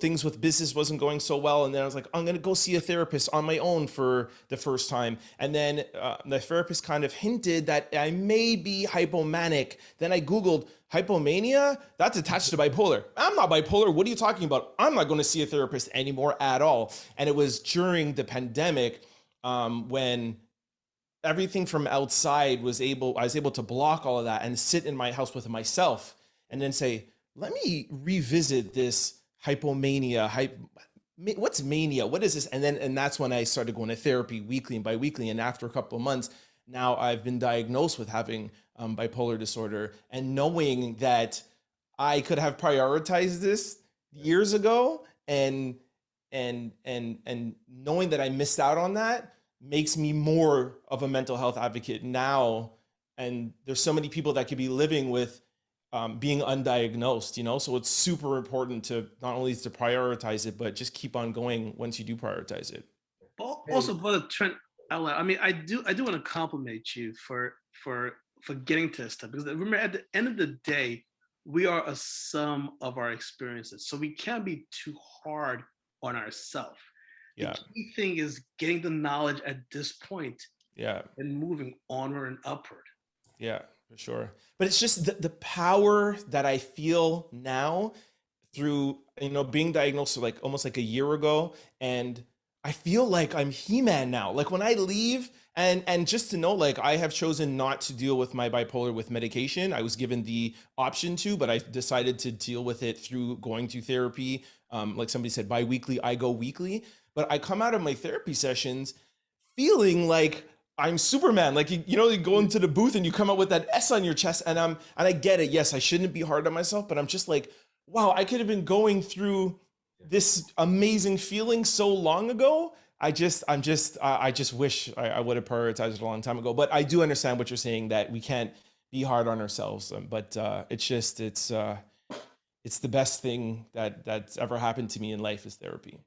things with business wasn't going so well. And then I was like, I'm going to go see a therapist on my own for the first time. And then the therapist kind of hinted that I may be hypomanic. Then I Googled hypomania, that's attached to bipolar. I'm not bipolar. What are you talking about? I'm not going to see a therapist anymore at all. And it was during the pandemic when everything from outside I was able to block all of that and sit in my house with myself and then say, let me revisit this hypomania. What's mania? What is this? And that's when I started going to therapy weekly and biweekly. And after a couple of months, now I've been diagnosed with having bipolar disorder, and knowing that I could have prioritized this years ago and knowing that I missed out on that makes me more of a mental health advocate now. And there's so many people that could be living with being undiagnosed, so it's super important to not only to prioritize it, but just keep on going once you do prioritize it. Also, Brother Trent Out Loud, I mean, I do want to compliment you for getting to this stuff, because remember, at the end of the day, we are a sum of our experiences. So we can't be too hard on ourselves. Yeah. The key thing is getting the knowledge at this point. Yeah. And moving onward and upward. Yeah, for sure. But it's just the power that I feel now through, being diagnosed almost like a year ago. And I feel like I'm He-Man now. Like when I leave, and just to know, like, I have chosen not to deal with my bipolar with medication. I was given the option to, but I decided to deal with it through going to therapy. Like somebody said, bi-weekly, I go weekly. But I come out of my therapy sessions feeling like I'm Superman. Like, you go into the booth and you come out with that S on your chest, and I get it. Yes, I shouldn't be hard on myself, but I'm just like, wow, I could have been going through this amazing feeling so long ago. I just wish I would have prioritized it a long time ago. But I do understand what you're saying, that we can't be hard on ourselves. But it's the best thing that's ever happened to me in life is therapy.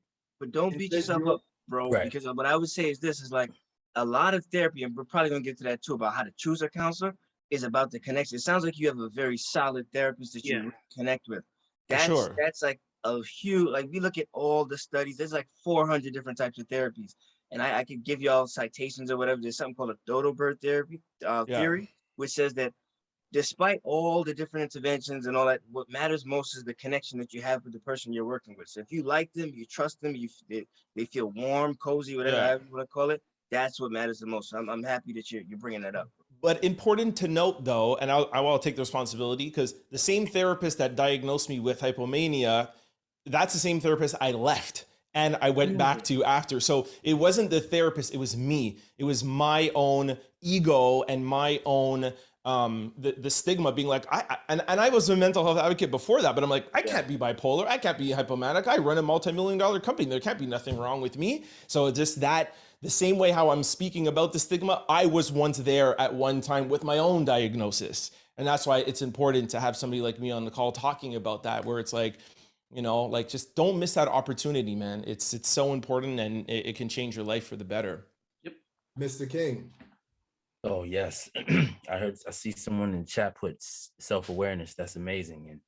But don't beat yourself up, bro. Right. Because what I would say is this: is like a lot of therapy, and we're probably gonna get to that too, about how to choose a counselor, is about the connection. It sounds like you have a very solid therapist that you connect with. That's like a huge, like, we look at all the studies, there's like 400 different types of therapies. And I could give you all citations or whatever. There's something called a dodo bird therapy theory, which says that despite all the different interventions and all that, what matters most is the connection that you have with the person you're working with. So if you like them, you trust them, they feel warm, cozy, whatever Yeah. you want to call it, that's what matters the most. So I'm happy that you're bringing that up. But important to note, though, and I will take the responsibility, because the same therapist that diagnosed me with hypomania, that's the same therapist I left and I went back to after. So it wasn't the therapist, it was me. It was my own ego and my own the stigma being like, I was a mental health advocate before that, but I'm like, I can't be bipolar, I can't be hypomanic, I run a multi-million-dollar company, there can't be nothing wrong with me. So just that, the same way how I'm speaking about the stigma, I was once there at one time with my own diagnosis. And that's why it's important to have somebody like me on the call talking about that, where it's like, you know, like, just don't miss that opportunity, man. It's so important, and it can change your life for the better. Yep. Mr. King. Oh, yes. I see someone in the chat put self-awareness. That's amazing. And,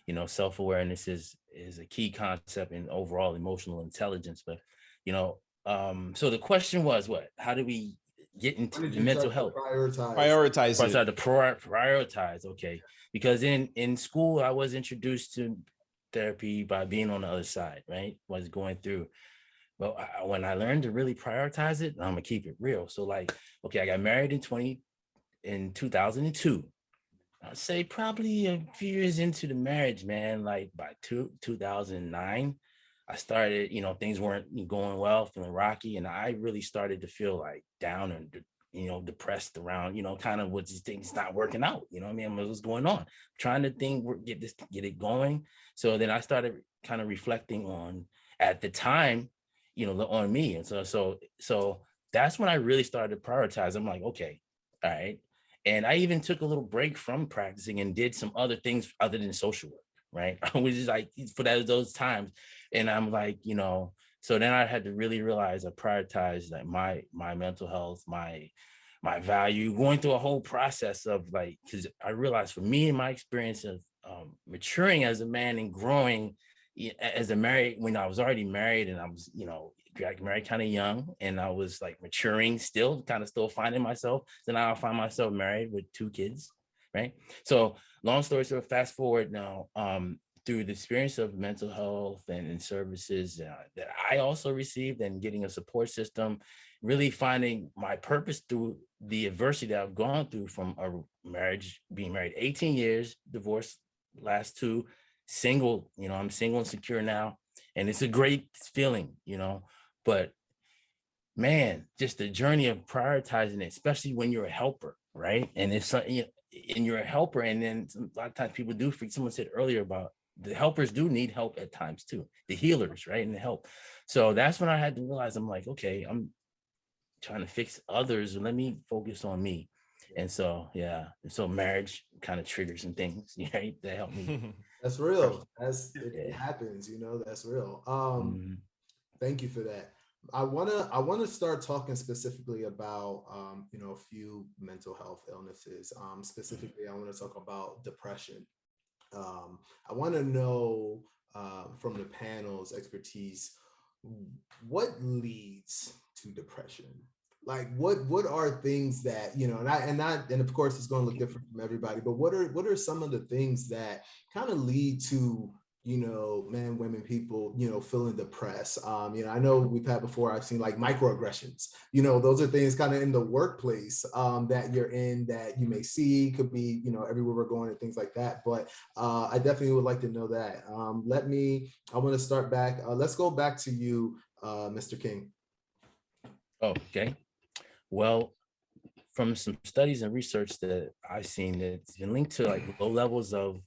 you know, self-awareness is a key concept in overall emotional intelligence. But, you know, so the question was what? How do we get into the mental health? Prioritize it. Prioritize. Okay. Because in school, I was introduced to therapy by being on the other side, right? Was going through. Well, when I learned to really prioritize it, I'm gonna keep it real. So like, okay, I got married in 2002. I'd say probably a few years into the marriage, man, like by 2009, I started, you know, things weren't going well, feeling rocky. And I really started to feel like down and, you know, depressed around, you know, kind of what these things not working out. You know what I mean? What was going on? Trying to get it going. So then I started kind of reflecting on, at the time, you know, on me. And so that's when I really started to prioritize. I'm like, okay, all right. And I even took a little break from practicing and did some other things other than social work, right? I was just like, for those times. And I'm like, you know, so then I had to really realize I prioritized like my mental health, my value, going through a whole process of like, because I realized for me and my experience of maturing as a man and growing as a married, when I was already married and I was, you know, got married kind of young and I was like maturing still finding myself. So now I find myself married with 2 kids, right? So long story short, fast forward now, through the experience of mental health and services that I also received and getting a support system, really finding my purpose through the adversity that I've gone through from a marriage, being married 18 years, divorced last 2, single, you know, I'm single and secure now. And it's a great feeling, you know, but man, just the journey of prioritizing it, especially when you're a helper, right? And it's something, and you're a helper. And then a lot of times people do, someone said earlier about the helpers do need help at times too, the healers, right? And the help. So that's when I had to realize, I'm like, okay, I'm trying to fix others. Let me focus on me. And so, yeah. And so marriage kind of triggers some things, right? That help me. That's real. It happens, you know, that's real. Thank you for that. I wanna start talking specifically about you know, a few mental health illnesses. Specifically, I want to talk about depression. I want to know from the panel's expertise, what leads to depression? Like what are things that, you know, and of course it's going to look different from everybody, but what are some of the things that kind of lead to, you know, men, women, people, you know, feeling depressed? You know, I know we've had before, I've seen like microaggressions, you know, those are things kind of in the workplace that you're in that you may see, could be, you know, everywhere we're going and things like that. But I definitely would like to know that. I want to start back. Let's go back to you, Mr. King. Okay. Well, from some studies and research that I've seen, it's been linked to like low levels of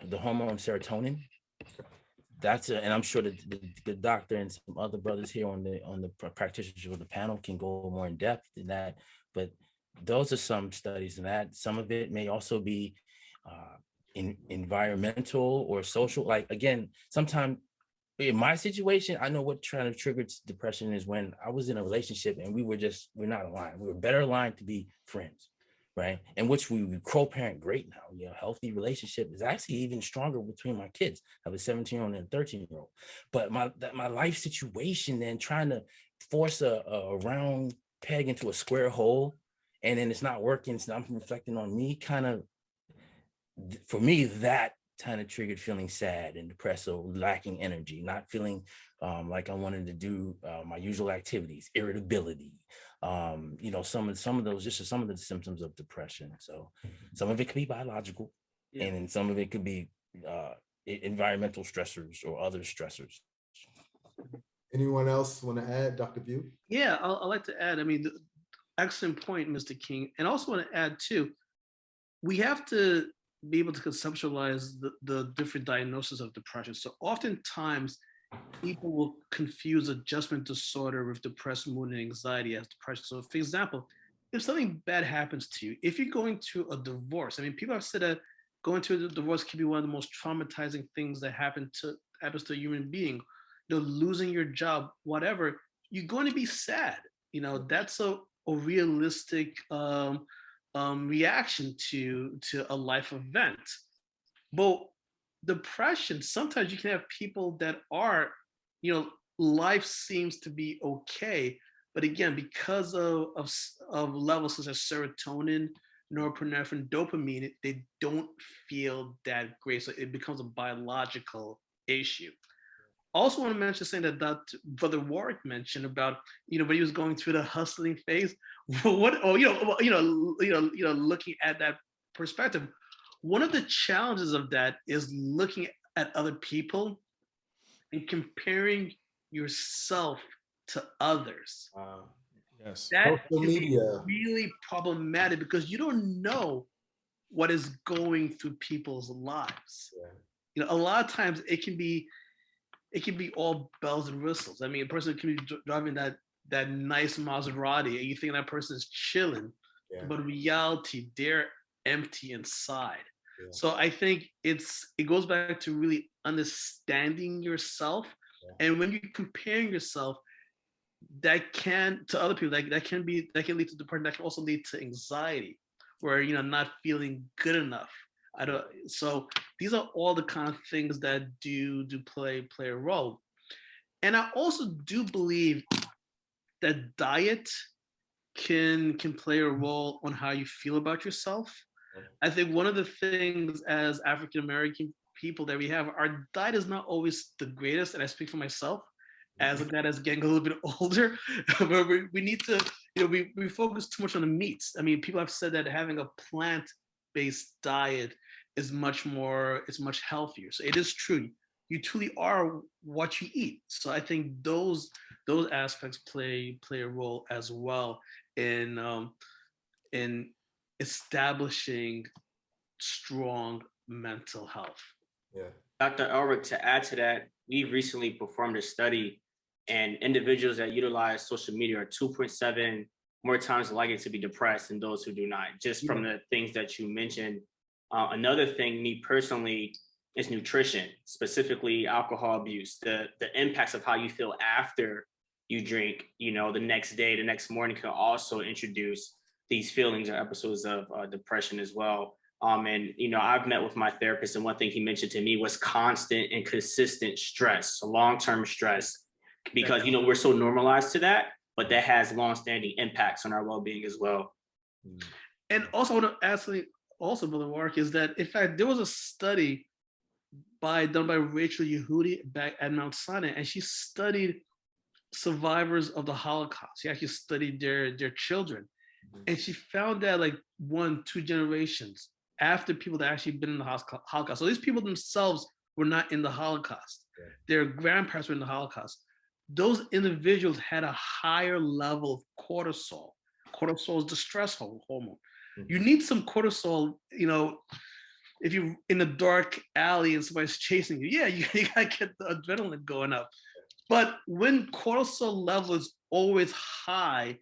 the hormone serotonin. And I'm sure that the doctor and some other brothers here on the practitioners of the panel can go more in depth in that. But those are some studies, and that some of it may also be environmental or social. Like again, sometimes in my situation, I know what trying to trigger depression is when I was in a relationship and we're not aligned. We were better aligned to be friends, right? And which we co-parent great now. You know, healthy relationship is actually even stronger between my kids. I have a 17-year-old and a 13-year-old. But my life situation, then trying to force a round peg into a square hole, and then it's not working. So I'm reflecting on me, kind of for me, that kind of triggered feeling sad and depressed, or lacking energy, not feeling like I wanted to do my usual activities, irritability, some of those, just some of the symptoms of depression. So some of it could be biological, and then some of it could be environmental stressors or other stressors. Anyone else want to add, Dr. Vieux? Yeah, I'd like to add, I mean, excellent point, Mr. King. And also want to add too, we have to be able to conceptualize the different diagnoses of depression. So oftentimes people will confuse adjustment disorder with depressed mood and anxiety as depression. So for example, if something bad happens to you, if you're going through a divorce, I mean, people have said that going through a divorce can be one of the most traumatizing things that happens to a human being. Losing your job, whatever, you're going to be sad. That's a realistic reaction to a life event. But depression, sometimes you can have people that are, life seems to be okay, but again, because of levels such as serotonin, norepinephrine, dopamine, they don't feel that great. So it becomes a biological issue. Also want to mention something that Brother Warwick mentioned about, when he was going through the hustling phase. Looking at that perspective, one of the challenges of that is looking at other people and comparing yourself to others. Yes. That Social can be media. really problematic because you don't know what is going through people's lives. A lot of times it can be all bells and whistles. I mean, a person can be driving that nice Maserati and you think that person is chilling, but in reality, they're empty inside. So I think it goes back to really understanding yourself. And when you're comparing yourself, that can to other people, that can lead to depression. That can also lead to anxiety, where not feeling good enough. So these are all the kind of things that do play a role. And I also do believe that diet can play a role on how you feel about yourself. I think one of the things as African American people that we have, our diet is not always the greatest, and I speak for myself as a guy that's getting a little bit older. But we need to, we focus too much on the meats. I mean, people have said that having a plant-based diet is much healthier. So it is true. You truly are what you eat. So I think those aspects play a role as well in establishing strong mental health. Dr. Ulrik, to add to that, we recently performed a study, and individuals that utilize social media are 2.7 more times likely to be depressed than those who do not, just from the things that you mentioned. Another thing, me personally, is nutrition, specifically alcohol abuse, the impacts of how you feel after you drink, the next day, the next morning can also introduce these feelings or episodes of depression as well. And, I've met with my therapist, and one thing he mentioned to me was constant and consistent stress, long-term stress, because, we're so normalized to that, but that has long-standing impacts on our well-being as well. And also, I want to ask also, Brother Warwick, is that, in fact, there was a study done by Rachel Yehudi back at Mount Sinai, and she studied survivors of the Holocaust. She actually studied their children. And she found that 1-2 generations after people that actually been in the Holocaust. So these people themselves were not in the Holocaust. Their grandparents were in the Holocaust. Those individuals had a higher level of cortisol. Cortisol is the stress hormone. You need some cortisol, if you're in a dark alley and somebody's chasing you, you gotta get the adrenaline going up. But when cortisol level is always high,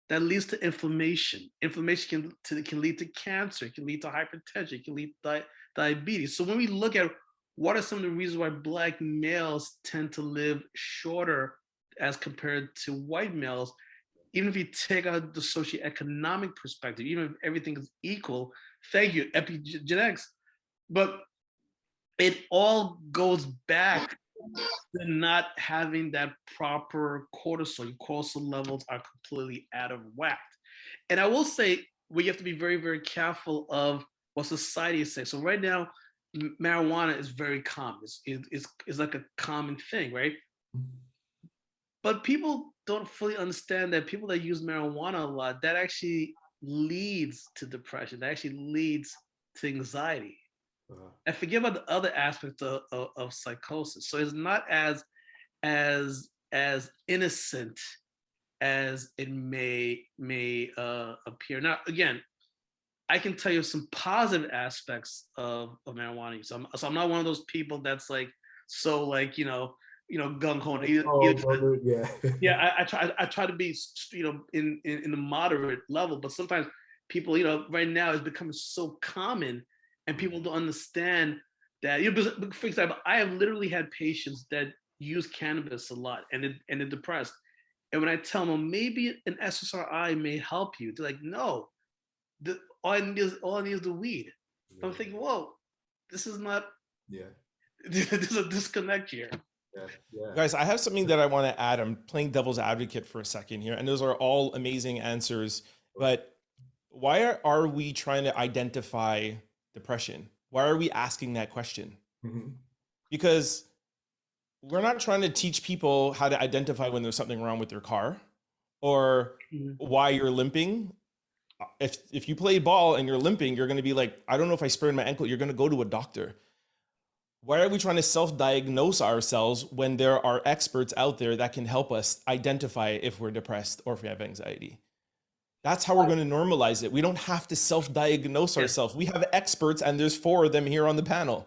that leads to inflammation. Inflammation can lead to cancer, it can lead to hypertension, it can lead to diabetes. So when we look at what are some of the reasons why Black males tend to live shorter as compared to white males, even if you take out the socioeconomic perspective, even if everything is equal, thank you, epigenetics, but it all goes back to not having that proper cortisol. Your cortisol levels are completely out of whack. And I will say, we have to be very, very careful of what society is saying. So right now, marijuana is very common. It's like a common thing, right? But people don't fully understand that people that use marijuana a lot, that actually leads to depression. That actually leads to anxiety. And forget about the other aspects of psychosis. So it's not as innocent as it may appear. Now, again, I can tell you some positive aspects of marijuana use. So I'm not one of those people that's like so like gung ho. Yeah, I try to be in the moderate level, but sometimes people right now it's becoming so common, and people don't understand that. For example, I have literally had patients that use cannabis a lot, and they're depressed. And when I tell them maybe an SSRI may help you, they're like, no, all I need is the weed. I'm thinking, whoa, this is not. Yeah. There's a disconnect here. Yeah. Guys, I have something that I want to add. I'm playing devil's advocate for a second here, and those are all amazing answers. But why are we trying to identify depression? Why are we asking that question? Mm-hmm. Because we're not trying to teach people how to identify when there's something wrong with their car or why you're limping. If you play ball and you're limping, you're going to be like, I don't know if I sprained my ankle. You're going to go to a doctor. Why are we trying to self-diagnose ourselves when there are experts out there that can help us identify if we're depressed or if we have anxiety? That's how we're going to normalize it. We don't have to self-diagnose ourselves. We have experts, and there's 4 of them here on the panel.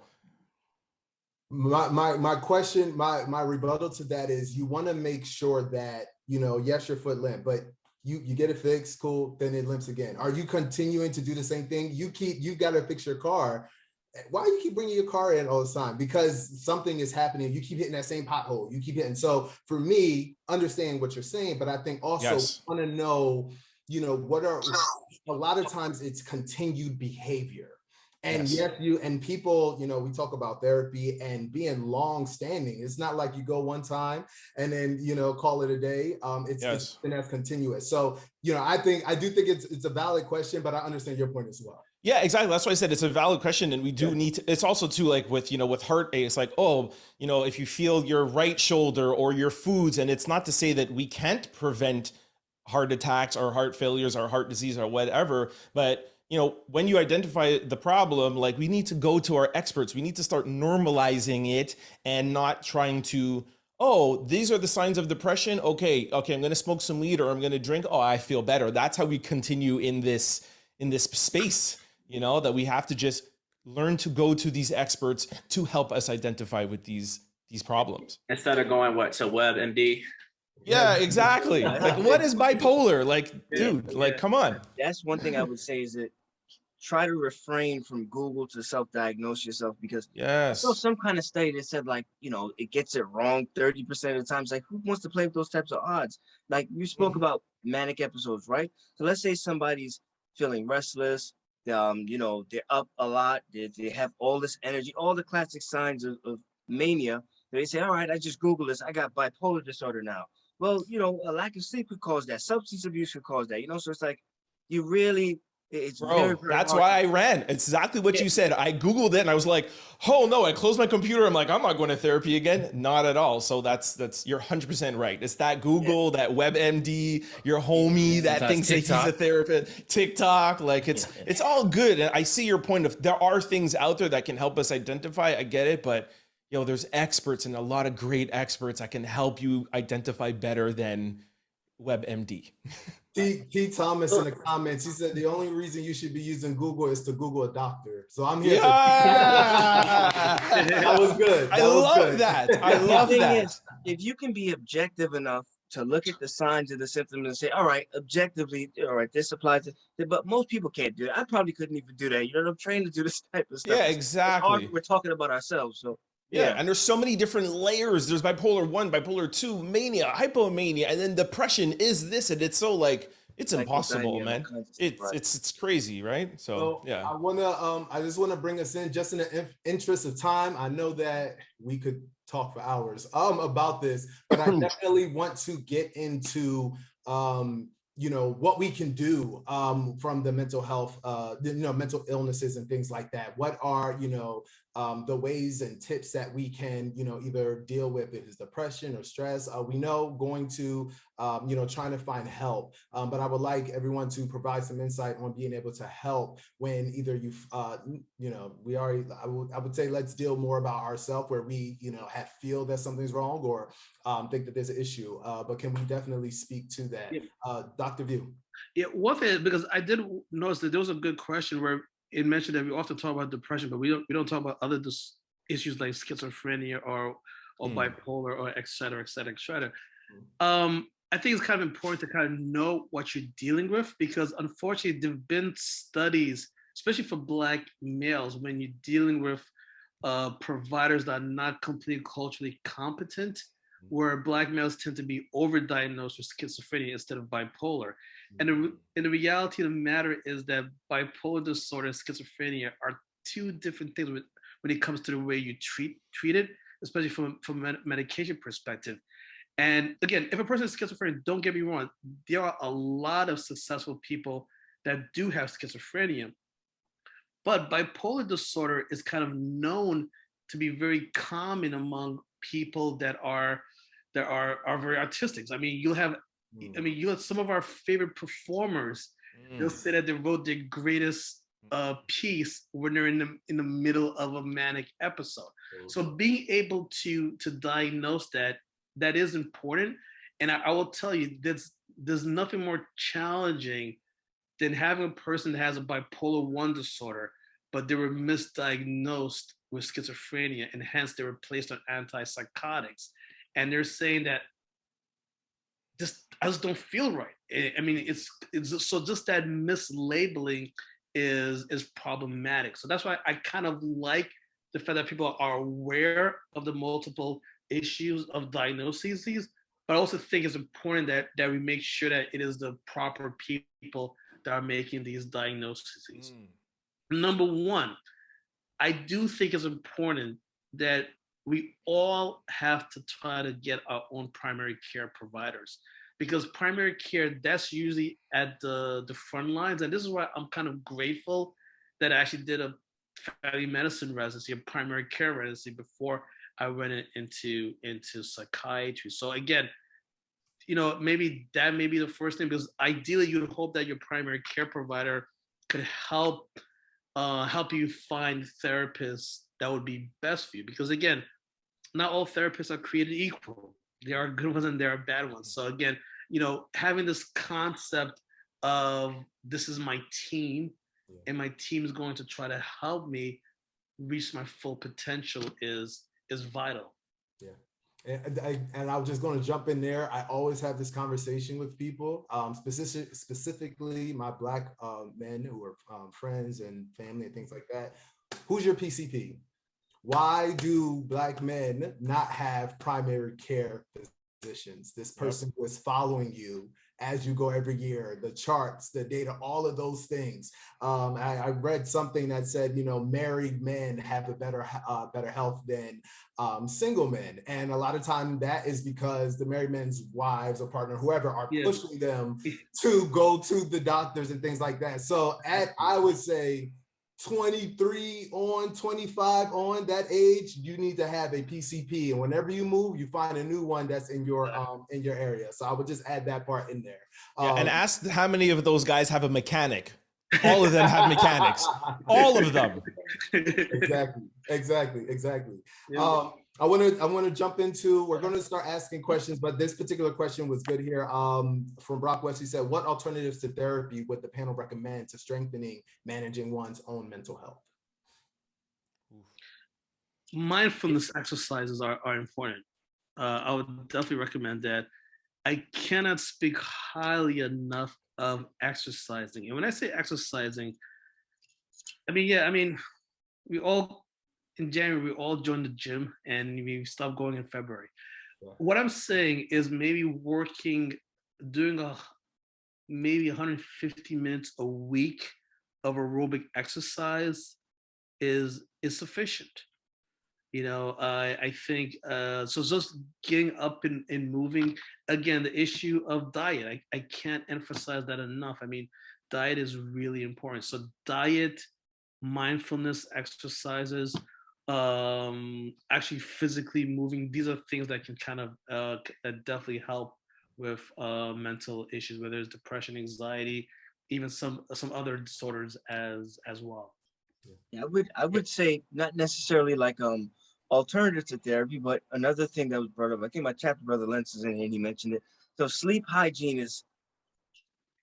My question, my rebuttal to that is, you want to make sure that, yes, your foot limp, but you get it fixed, cool, then it limps again. Are you continuing to do the same thing? You got to fix your car. Why do you keep bringing your car in all the time? Because something is happening. You keep hitting that same pothole. You keep hitting. So for me, understand what you're saying, but I think also want to know, what are, a lot of times it's continued behavior. And people, we talk about therapy and being long standing. It's not like you go one time and then, call it a day. It's something that's continuous. So, I do think it's a valid question, but I understand your point as well. Yeah, exactly. That's why I said it's a valid question, and we do need to. It's also too, like with with heart rate, it's like, if you feel your right shoulder or your foods, and it's not to say that we can't prevent heart attacks or heart failures or heart disease or whatever, but when you identify the problem, like, we need to go to our experts. We need to start normalizing it and not trying to, these are the signs of depression. Okay, I'm going to smoke some weed or I'm going to drink. Oh, I feel better. That's how we continue in this space. That we have to just learn to go to these experts to help us identify with these problems. Instead of going to WebMD. Yeah, exactly. Like, what is bipolar? Like, dude, come on. That's one thing I would say, is that try to refrain from Google to self-diagnose yourself, because I saw some kind of study that said, like, it gets it wrong 30% of the time. It's like, who wants to play with those types of odds? Like, you spoke about manic episodes, right? So let's say somebody's feeling restless, they're up a lot, they have all this energy, all the classic signs of mania. They say, all right, I just Googled this, I got bipolar disorder now. Well, a lack of sleep could cause that. Substance abuse could cause that, so it's like, you really, it's very, very that's hard. Why I ran. Exactly what you said. I Googled it and I was like, oh no, I closed my computer. I'm like, I'm not going to therapy again. Not at all. So that's, you're 100% right. It's that Google, that WebMD, your homie that thinks that he's a therapist, TikTok, like it's all good. And I see your point of, there are things out there that can help us identify. I get it, but there's experts, and a lot of great experts that can help you identify better than WebMD. T. Thomas in the comments, he said the only reason you should be using Google is to Google a doctor. So I'm here. That was good. I love that. I love that. If you can be objective enough to look at the signs and the symptoms and say, all right, objectively, all right, this applies to, but most people can't do it. I probably couldn't even do that. I'm trained to do this type of stuff. Yeah, exactly. We're talking about ourselves. So yeah, and there's so many different layers. There's bipolar 1, bipolar 2, mania, hypomania, and then depression is this, and it's so like, it's impossible, man. It's crazy, right? So yeah. I just wanna bring us in, just in the interest of time. I know that we could talk for hours about this, but I definitely want to get into what we can do from the mental health, mental illnesses and things like that. What are, the ways and tips that we can, either deal with if it's depression or stress. We know going to, trying to find help. But I would like everyone to provide some insight on being able to help when either you've, I would say let's deal more about ourselves where we, feel that something's wrong or think that there's an issue. But can we definitely speak to that? Yeah. Dr. Vieux. Yeah, one thing, because I did notice that there was a good question where it mentioned that we often talk about depression, but we don't talk about other issues like schizophrenia or bipolar or et cetera, et cetera, et cetera. I think it's kind of important to kind of know what you're dealing with, because unfortunately there've been studies, especially for Black males, when you're dealing with providers that are not completely culturally competent, where Black males tend to be overdiagnosed with schizophrenia instead of bipolar. And the reality of the matter is that bipolar disorder and schizophrenia are two different things when it comes to the way you treat it, especially from a medication perspective. And again, if a person is schizophrenic, don't get me wrong, there are a lot of successful people that do have schizophrenia. But bipolar disorder is kind of known to be very common among people that are very artistic. I mean, you'll have some of our favorite performers. They'll say that they wrote their greatest piece when they're in the middle of a manic episode. So being able to diagnose that is important. And I will tell you, there's nothing more challenging than having a person that has a bipolar 1 disorder, but they were misdiagnosed with schizophrenia, and hence they were placed on antipsychotics. And they're saying that I just don't feel right. I mean, it's so just that mislabeling is problematic. So that's why I kind of like the fact that people are aware of the multiple issues of diagnoses, but I also think it's important that we make sure that it is the proper people that are making these diagnoses. Number one, I do think it's important that we all have to try to get our own primary care providers, because primary care, that's usually at the front lines. And this is why I'm kind of grateful that I actually did a family medicine residency, a primary care residency, before I went into psychiatry. So again, maybe that may be the first thing, because ideally you would hope that your primary care provider could help you find therapists that would be best for you. Because again, not all therapists are created equal. There are good ones and there are bad ones. So again, having this concept of this is my team, and my team is going to try to help me reach my full potential is vital. Yeah. And I was just going to jump in there. I always have this conversation with people, specifically my Black men who are friends and family and things like that. Who's your PCP? Why do Black men not have primary care physicians? This person who is following you as you go every year, the charts, the data, all of those things. I read something that said, married men have a better health than single men. And a lot of time that is because the married men's wives or partner, whoever, are pushing them to go to the doctors and things like that. So I would say 23 on, 25 on, that age, you need to have a PCP. And whenever you move, you find a new one that's in your area. So I would just add that part in there. And ask how many of those guys have a mechanic. All of them have mechanics. All of them. Exactly. Yeah. I want to jump into, we're going to start asking questions, but this particular question was good here. From Brock West, he said, what alternatives to therapy would the panel recommend to strengthening managing one's own mental health? Mindfulness exercises are important. I would definitely recommend that. I cannot speak highly enough of exercising. And when I say exercising, we all, in January, we all joined the gym and we stopped going in February. Yeah. What I'm saying is maybe doing maybe 150 minutes a week of aerobic exercise is sufficient. I think so. Just getting up and moving. Again, the issue of diet. I can't emphasize that enough. I mean, diet is really important. So diet, mindfulness exercises, actually physically moving. These are things that can kind of that definitely help with mental issues, whether it's depression, anxiety, even some other disorders as well. Yeah, I would say not necessarily like alternative to therapy, but another thing that was brought up. I think my chapter brother Lentz is in here and he mentioned it. So sleep hygiene is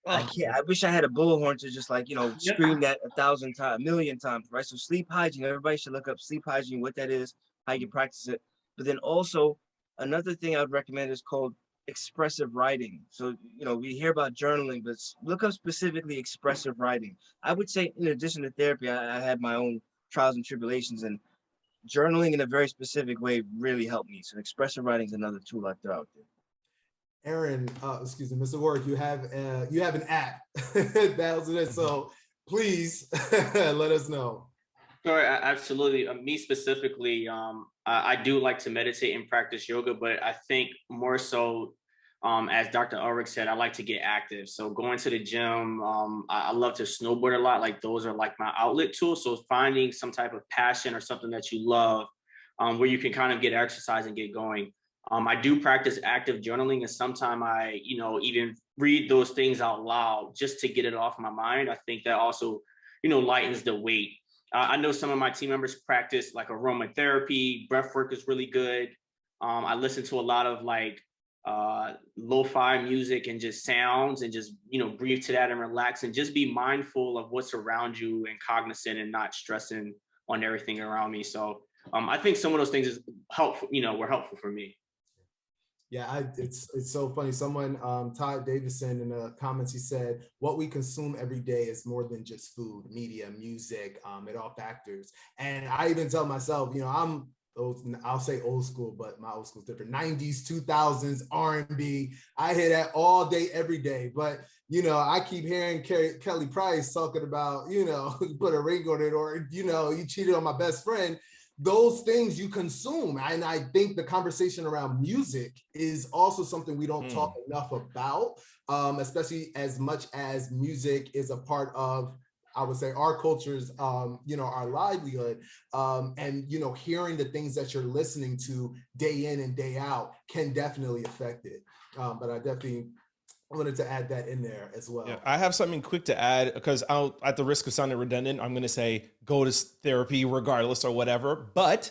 I can't. I wish I had a bullhorn to just like, scream that 1,000 times, 1,000,000 times, right? So sleep hygiene, everybody should look up sleep hygiene, what that is, how you practice it. But then also another thing I would recommend is called expressive writing. So, we hear about journaling, but look up specifically expressive writing. I would say in addition to therapy, I had my own trials and tribulations, and journaling in a very specific way really helped me. So expressive writing is another tool I throw out there. Aaron, excuse me, Mr. Warwick, you have an app. That was it. So please let us know. Sure, absolutely. Me specifically, I do like to meditate and practice yoga, but I think more so, as Dr. Ulrik said, I like to get active. So going to the gym, I love to snowboard a lot. Like those are like my outlet tools. So finding some type of passion or something that you love, where you can kind of get exercise and get going. I do practice active journaling, and sometimes I, even read those things out loud just to get it off my mind. I think that also, lightens the weight. I know some of my team members practice like aromatherapy, breath work is really good. I listen to a lot of like lo-fi music and just sounds and just, breathe to that and relax and just be mindful of what's around you and cognizant and not stressing on everything around me. So I think some of those things is helpful, were helpful for me. Yeah, it's so funny. Someone, Todd Davison, in the comments, he said, what we consume every day is more than just food, media, music, it all factors. And I even tell myself, I'm old, I'll say old school, but my old school's different. 90s, 2000s, R&B. I hear that all day, every day. But, I keep hearing Kelly Price talking about, put a ring on it, or, you cheated on my best friend. Those things you consume. And I think the conversation around music is also something we don't talk enough about, especially as much as music is a part of, I would say, our culture's, our livelihood. And, hearing the things that you're listening to day in and day out can definitely affect it. But I definitely wanted to add that in there as well. Yeah, I have something quick to add, because at the risk of sounding redundant, I'm going to say go to therapy regardless or whatever. But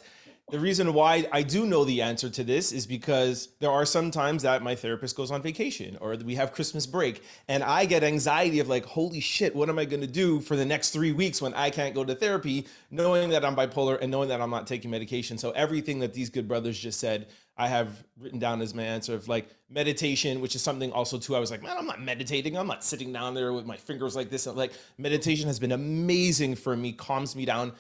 the reason why I do know the answer to this is because there are some times that my therapist goes on vacation or we have Christmas break and I get anxiety of like, holy shit, what am I going to do for the next 3 weeks when I can't go to therapy, knowing that I'm bipolar and knowing that I'm not taking medication. So everything that these good brothers just said, I have written down as my answer of like meditation, which is something also too, I was like, man, I'm not meditating. I'm not sitting down there with my fingers like this. Like meditation has been amazing for me, calms me down.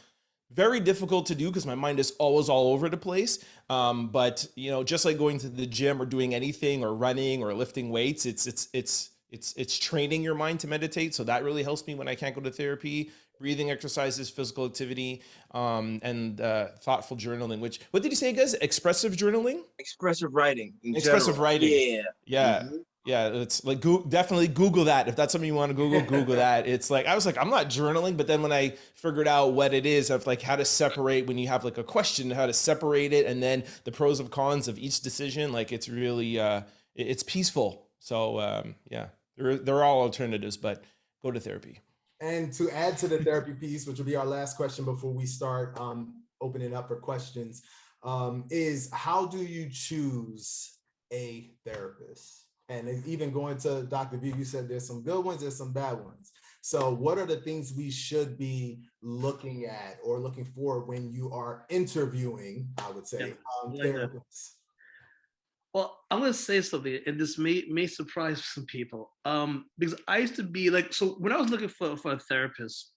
Very difficult to do because my mind is always all over the place. But just like going to the gym or doing anything or running or lifting weights, it's training your mind to meditate. So that really helps me when I can't go to therapy. Breathing exercises, physical activity, and thoughtful journaling. What did you say, guys? Expressive journaling? Expressive writing. Expressive writing. Yeah. Mm-hmm. Yeah, it's like definitely Google that. If that's something you want to Google that. It's like, I was like, I'm not journaling, but then when I figured out what it is, of like how to separate when you have like a question, how to separate it, and then the pros and cons of each decision, like it's really, it's peaceful. So yeah, they're all alternatives, but go to therapy. And to add to the therapy piece, which will be our last question before we start opening up for questions, is how do you choose a therapist? And even going to Dr. Vieux, you said there's some good ones, there's some bad ones. So what are the things we should be looking at or looking for when you are interviewing, I would say, therapists? Well, I'm going to say something, and this may surprise some people, because I used to be like, so when I was looking for a therapist,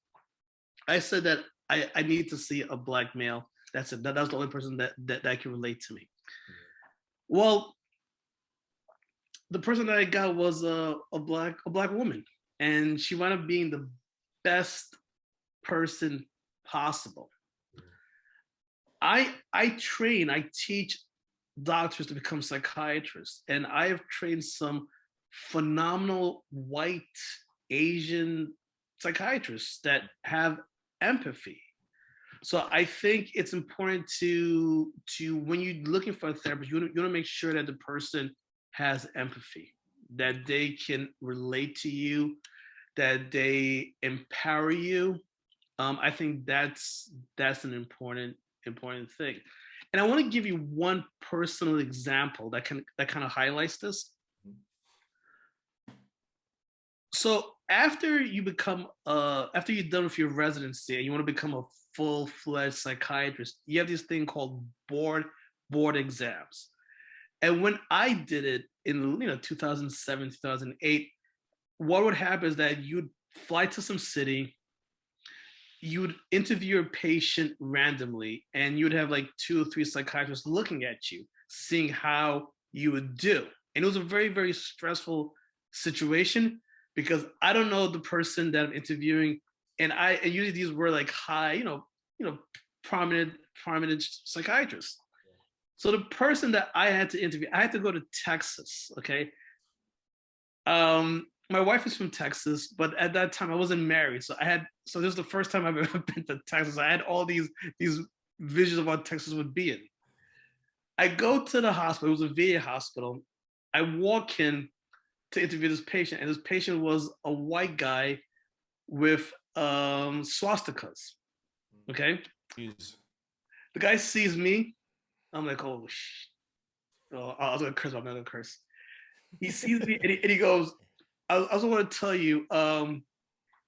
I said that I need to see a Black male. That's it. That was the only person that can relate to me. Well, the person that I got was a black woman, and she wound up being the best person possible. I teach doctors to become psychiatrists, and I have trained some phenomenal white Asian psychiatrists that have empathy. So I think it's important to when you're looking for a therapist, you want to make sure that the person has empathy, that they can relate to you, that they empower you. I think that's an important thing. And I want to give you one personal example that kind of highlights this. So after you're done with your residency and you want to become a full-fledged psychiatrist, you have this thing called board exams. And when I did it in 2007, 2008, what would happen is that you'd fly to some city, you'd interview a patient randomly, and you'd have like 2 or 3 psychiatrists looking at you, seeing how you would do. And it was a very, very stressful situation because I don't know the person that I'm interviewing, and usually these were like high, prominent psychiatrists. So the person that I had to interview, I had to go to Texas. Okay. My wife is from Texas, but at that time I wasn't married. So this is the first time I've ever been to Texas. I had all these visions of what Texas would be in. I go to the hospital. It was a VA hospital. I walk in to interview this patient, and this patient was a white guy with swastikas. Okay. Jeez. The guy sees me. I'm like, oh, I was gonna curse, but I'm not gonna curse. He sees me and he goes, I also want to tell you,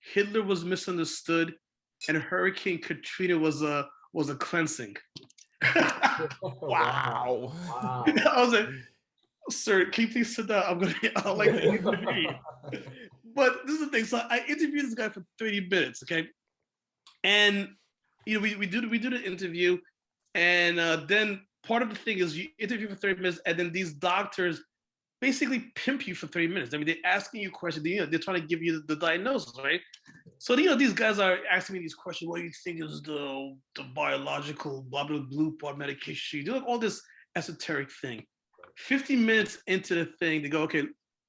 Hitler was misunderstood, and Hurricane Katrina was a cleansing. Wow. I was like, sir, can you please sit down? I'll like to interview. But this is the thing. So I interviewed this guy for 30 minutes, okay? And we do the interview, and then part of the thing is you interview for 30 minutes, and then these doctors basically pimp you for 30 minutes. I mean, they're asking you questions. They're trying to give you the diagnosis, right? So these guys are asking me these questions. What do you think is the biological blah blah blue part medication? You do all this esoteric thing. 50 minutes into the thing, they go, okay,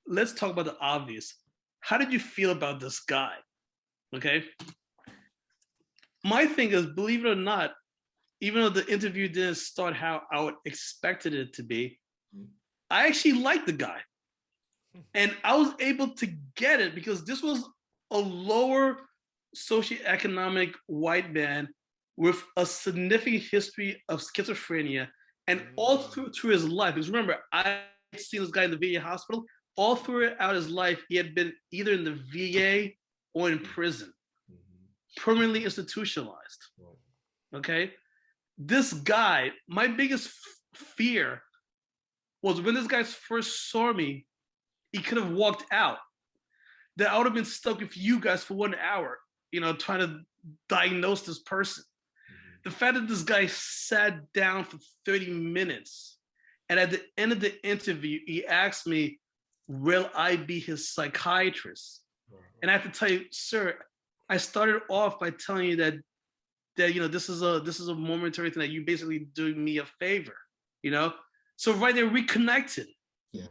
let's talk about the obvious. How did you feel about this guy? Okay. My thing is, believe it or not, even though the interview didn't start how I would expected it to be, I actually liked the guy. And I was able to get it because this was a lower socioeconomic white man with a significant history of schizophrenia. And all through his life, because remember, I seen this guy in the VA hospital, all throughout his life, he had been either in the VA or in prison, permanently institutionalized. Okay? This guy, my biggest fear was when this guy first saw me, he could have walked out. That I would have been stuck with you guys for 1 hour, trying to diagnose this person. The fact that this guy sat down for 30 minutes, and at the end of the interview, he asked me, will I be his psychiatrist? And I have to tell you, sir, I started off by telling you that this is a momentary thing, that you basically doing me a favor, So right there, we connected. Yeah.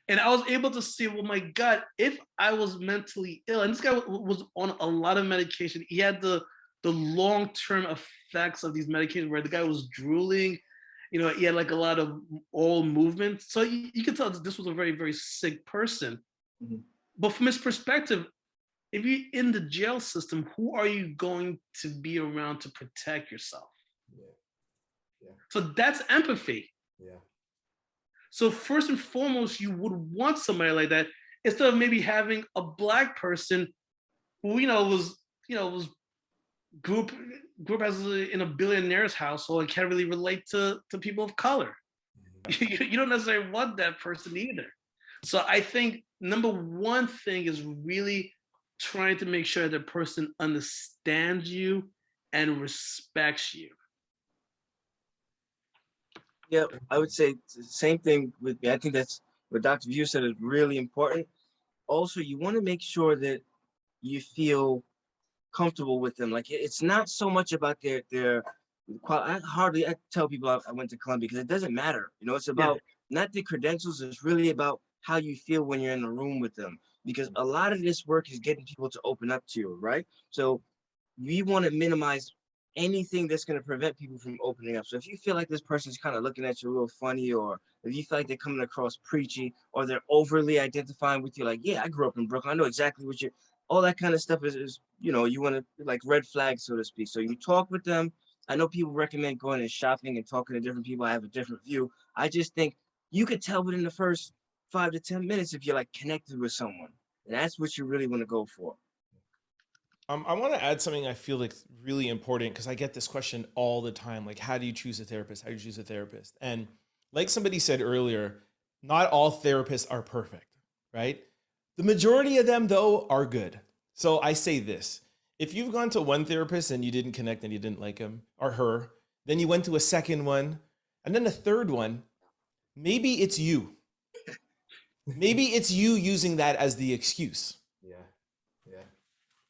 And I was able to see, well, my God, if I was mentally ill, and this guy was on a lot of medication, he had the long-term effects of these medications where the guy was drooling, he had like a lot of oral movement. So you can tell this was a very, very sick person. Mm-hmm. But from his perspective, if you're in the jail system, who are you going to be around to protect yourself? Yeah. So that's empathy. Yeah. So first and foremost, you would want somebody like that instead of maybe having a Black person who was grew up as in a billionaire's household and can't really relate to people of color. Mm-hmm. You don't necessarily want that person either. So I think number one thing is really trying to make sure that person understands you and respects you. Yeah, I would say the same thing with me. I think that's what Dr. Vieux said is really important. Also, you want to make sure that you feel comfortable with them. Like, it's not so much about their I tell people I went to Columbia because it doesn't matter. You know, it's about not the credentials. It's really about how you feel when you're in the room with them. Because a lot of this work is getting people to open up to you, right? So we want to minimize anything that's going to prevent people from opening up. So if you feel like this person's kind of looking at you a little funny, or if you feel like they're coming across preachy, or they're overly identifying with you, like, yeah, I grew up in Brooklyn, I know exactly what you're, all that kind of stuff is you know, you want to, like, red flags, so to speak. So you talk with them. I know people recommend going and shopping and talking to different people. I have a different view. I just think you could tell within the first 5 to 10 minutes if you're like connected with someone. And that's what you really want to go for. I want to add something I feel like really important, because I get this question all the time. Like, how do you choose a therapist? How do you choose a therapist? And like somebody said earlier, not all therapists are perfect, right? The majority of them, though, are good. So I say this: if you've gone to one therapist and you didn't connect and you didn't like him or her, then you went to a second one and then a third one, maybe it's you. Maybe it's you using that as the excuse. Yeah.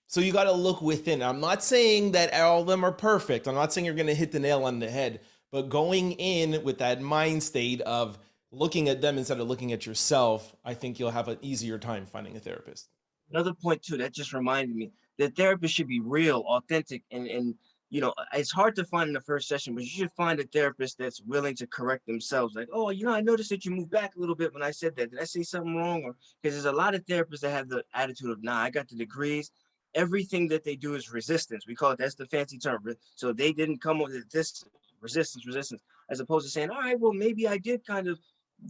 So you got to look within. I'm not saying that all of them are perfect. I'm not saying you're going to hit the nail on the head, but going in with that mind state of looking at them instead of looking at yourself, I think you'll have an easier time finding a therapist. Another point too, that just reminded me, the therapist should be real, authentic, and you know, it's hard to find in the first session, but you should find a therapist that's willing to correct themselves. Like, oh, you know, I noticed that you moved back a little bit when I said that. Did I say something wrong? Or because there's a lot of therapists that have the attitude of, nah, I got the degrees. Everything that they do is resistance. We call it, that's the fancy term. So they didn't come up with this resistance, as opposed to saying, all right, well, maybe I did kind of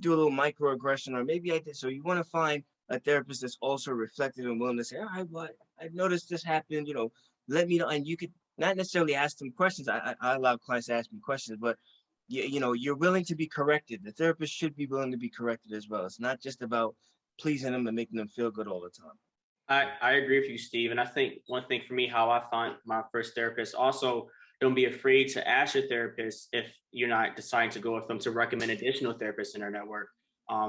do a little microaggression, or maybe I did. So you want to find a therapist that's also reflective and willing to say, all right, well, I noticed this happened, you know, let me know. And you could not necessarily ask them questions. I allow clients to ask me questions, but you know, you're willing to be corrected. The therapist should be willing to be corrected as well. It's not just about pleasing them and making them feel good all the time. I agree with you, Steve. And I think one thing for me, how I found my first therapist, also don't be afraid to ask your therapist if you're not deciding to go with them, to recommend additional therapists in their network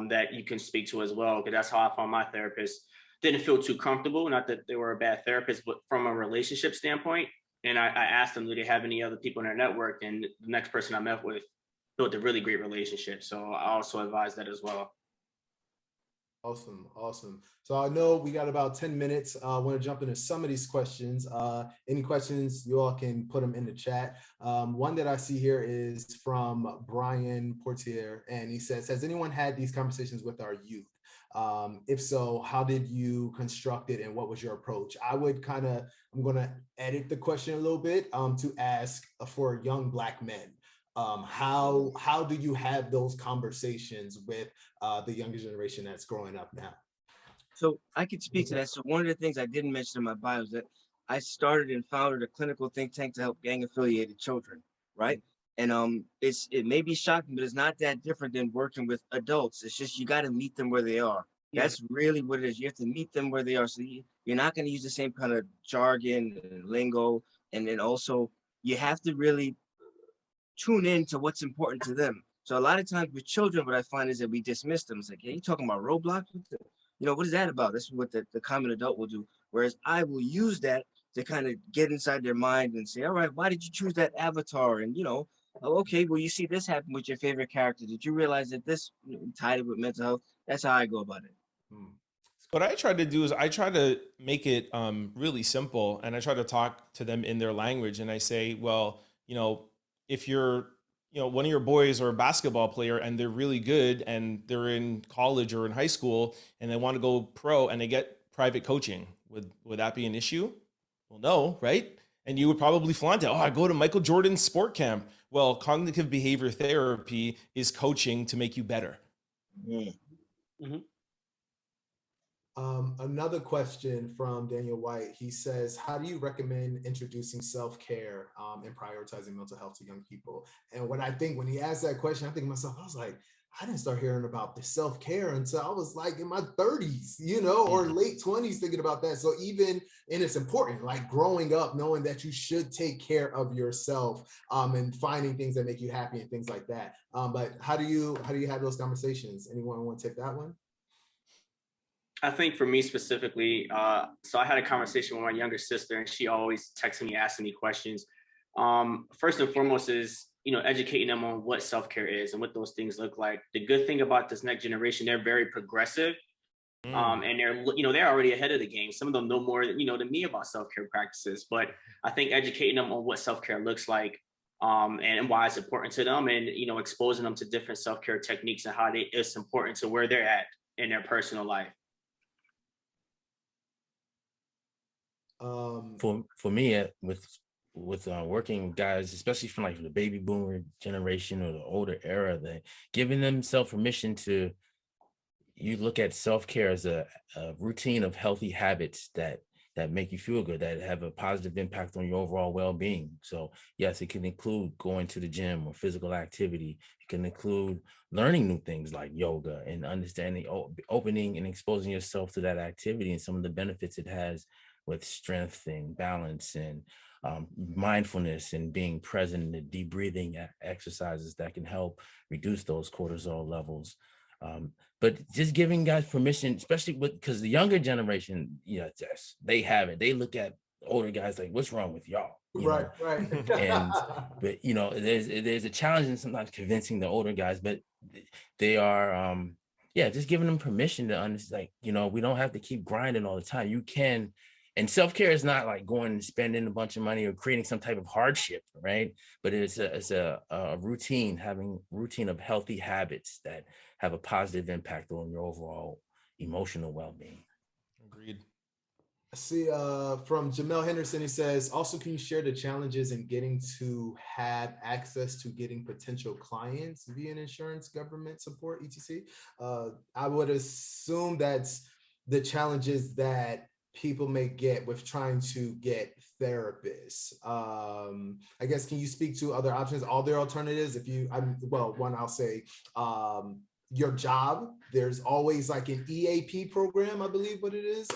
that you can speak to as well. Because that's how I found my therapist. Didn't feel too comfortable, not that they were a bad therapist, but from a relationship standpoint. And I asked them, do they have any other people in their network? And the next person I met with built a really great relationship. So I also advise that as well. Awesome. So I know we got about 10 minutes. I want to jump into some of these questions. Any questions, you all can put them in the chat. One that I see here is from Brian Portier, and he says, has anyone had these conversations with our youth? If so, how did you construct it and what was your approach? I'm going to edit the question a little bit to ask for young Black men. How do you have those conversations with the younger generation that's growing up now? So I could speak to that. So one of the things I didn't mention in my bio is that I started and founded a clinical think tank to help gang affiliated children, right? And it may be shocking, but it's not that different than working with adults. It's just you got to meet them where they are. That's really what it is. You have to meet them where they are. So you're not going to use the same kind of jargon and lingo. And then also you have to really tune in to what's important to them. So a lot of times with children, what I find is that we dismiss them. It's like, hey, you talking about Roblox? You know, what is that about? That's what the common adult will do. Whereas I will use that to kind of get inside their mind and say, all right, why did you choose that avatar? And, you know, oh, okay, well, you see this happen with your favorite character. Did you realize that this tied it with mental health? That's how I go about it. What I try to do is I try to make it really simple, and I try to talk to them in their language. And I say, well, you know, if you're, you know, one of your boys are a basketball player and they're really good and they're in college or in high school and they want to go pro and they get private coaching, would that be an issue? Well, no, right? And you would probably flaunt it. Oh, I go to Michael Jordan's sport camp. Well, cognitive behavior therapy is coaching to make you better. Mm-hmm. Another question from Daniel White. He says, how do you recommend introducing self-care and prioritizing mental health to young people? And what I think when he asked that question, I think to myself, I was like, I didn't start hearing about the self-care until I was like in my 30s, you know, or late 20s thinking about that. So even, and it's important, like growing up, knowing that you should take care of yourself and finding things that make you happy and things like that. But how do you have those conversations? Anyone want to take that one? I think for me specifically, so I had a conversation with my younger sister, and she always texted me, asking me questions. First and foremost is, educating them on what self-care is and what those things look like. The good thing about this next generation, they're very progressive. And they're already ahead of the game. Some of them know more than me about self-care practices, but I think educating them on what self-care looks like, and why it's important to them, and exposing them to different self-care techniques and how it's important to where they're at in their personal life. For me, with working guys, especially from like the baby boomer generation or the older era, that giving themselves permission to, you look at self-care as a routine of healthy habits that make you feel good, that have a positive impact on your overall well-being. So yes, it can include going to the gym or physical activity. It can include learning new things like yoga and understanding, opening and exposing yourself to that activity and some of the benefits it has with strength and balance and mindfulness and being present, and the deep breathing exercises that can help reduce those cortisol levels. But just giving guys permission, especially because the younger generation, they have it. They look at older guys like, what's wrong with y'all? Right. And, but, there's a challenge in sometimes convincing the older guys, but they are, just giving them permission to understand, we don't have to keep grinding all the time. You can. And self-care is not like going and spending a bunch of money or creating some type of hardship, right? But it's a routine, having routine of healthy habits that have a positive impact on your overall emotional well-being. Agreed. See, from Jamel Henderson, he says, also, can you share the challenges in getting to have access to getting potential clients via insurance, government support, etc.? I would assume that's the challenges that people may get with trying to get therapists. I guess, can you speak to other options, all their alternatives? I'll say your job. There's always like an EAP program, I believe what it is,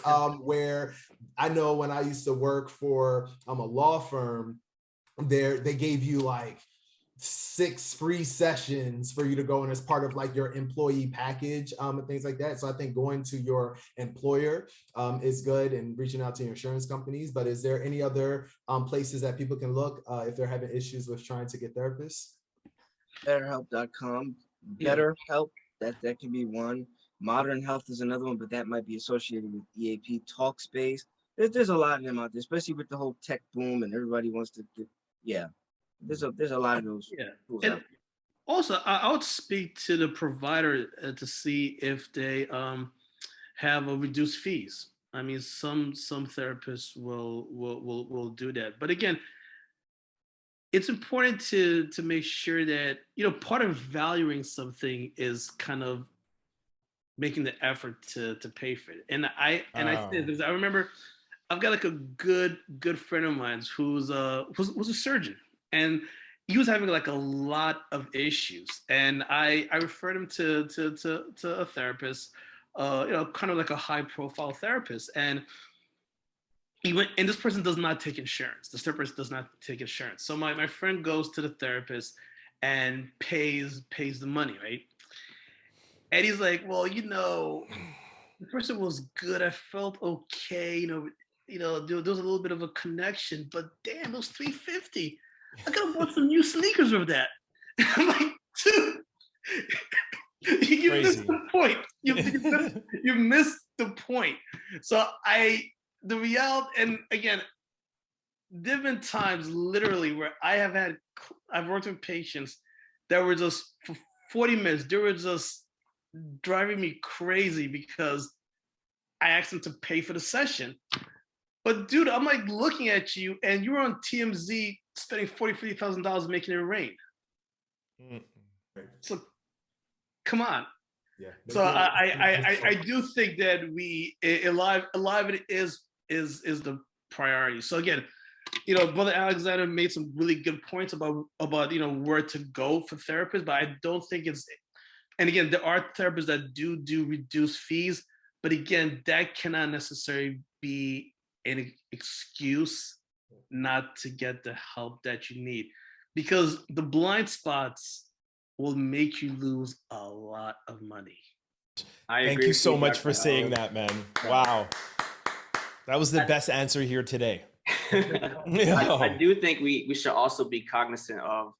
where I know when I used to work for a law firm, they gave you like 6 free sessions for you to go in as part of like your employee package, and things like that. So I think going to your employer is good, and reaching out to your insurance companies. But is there any other places that people can look if they're having issues with trying to get therapists? BetterHelp.com, BetterHelp, that can be one. Modern Health is another one, but that might be associated with EAP. Talkspace. There's a lot of them out there, especially with the whole tech boom and everybody wants to There's a lot of those. And also, I would speak to the provider to see if they have a reduced fees. I mean, some therapists will do that. But again, it's important to make sure that part of valuing something is kind of making the effort to pay for it. And I say this, I remember I've got like a good friend of mine who's a surgeon. And he was having like a lot of issues, and I referred him to a therapist, kind of like a high profile therapist. And he went, and this person does not take insurance. This therapist does not take insurance. So my friend goes to the therapist and pays the money, right? And he's like, well, the person was good. I felt okay. There was a little bit of a connection, but damn, it was $350. I could have bought some new sneakers with that. I'm like, dude, you missed the point. You missed the point. So the reality, and again, different times literally where I've worked with patients that were just for 40 minutes, they were just driving me crazy because I asked them to pay for the session. But dude, I'm like looking at you, and you were on TMZ spending $40,000, $50,000 making it rain. So, come on. Yeah. So I do think that alive it is the priority. So again, Brother Alexander made some really good points about where to go for therapists, but I don't think it's. And again, there are therapists that do reduce fees, but again, that cannot necessarily be an excuse not to get the help that you need, because the blind spots will make you lose a lot of money. Thank you so much for saying that, man. Wow. That was the best answer here today. I do think we should also be cognizant of,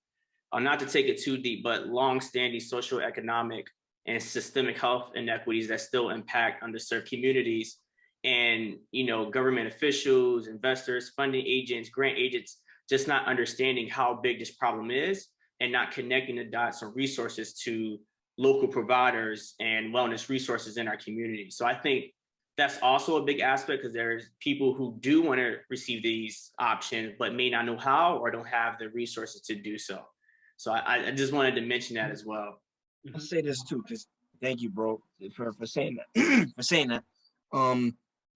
not to take it too deep, but long-standing socioeconomic and systemic health inequities that still impact underserved communities. And, you know, government officials, investors, funding agents, grant agents, just not understanding how big this problem is and not connecting the dots or resources to local providers and wellness resources in our community. So I think that's also a big aspect, because there's people who do want to receive these options, but may not know how or don't have the resources to do so. So I just wanted to mention that as well. I'll say this too, because thank you, bro, for saying that. For saying that.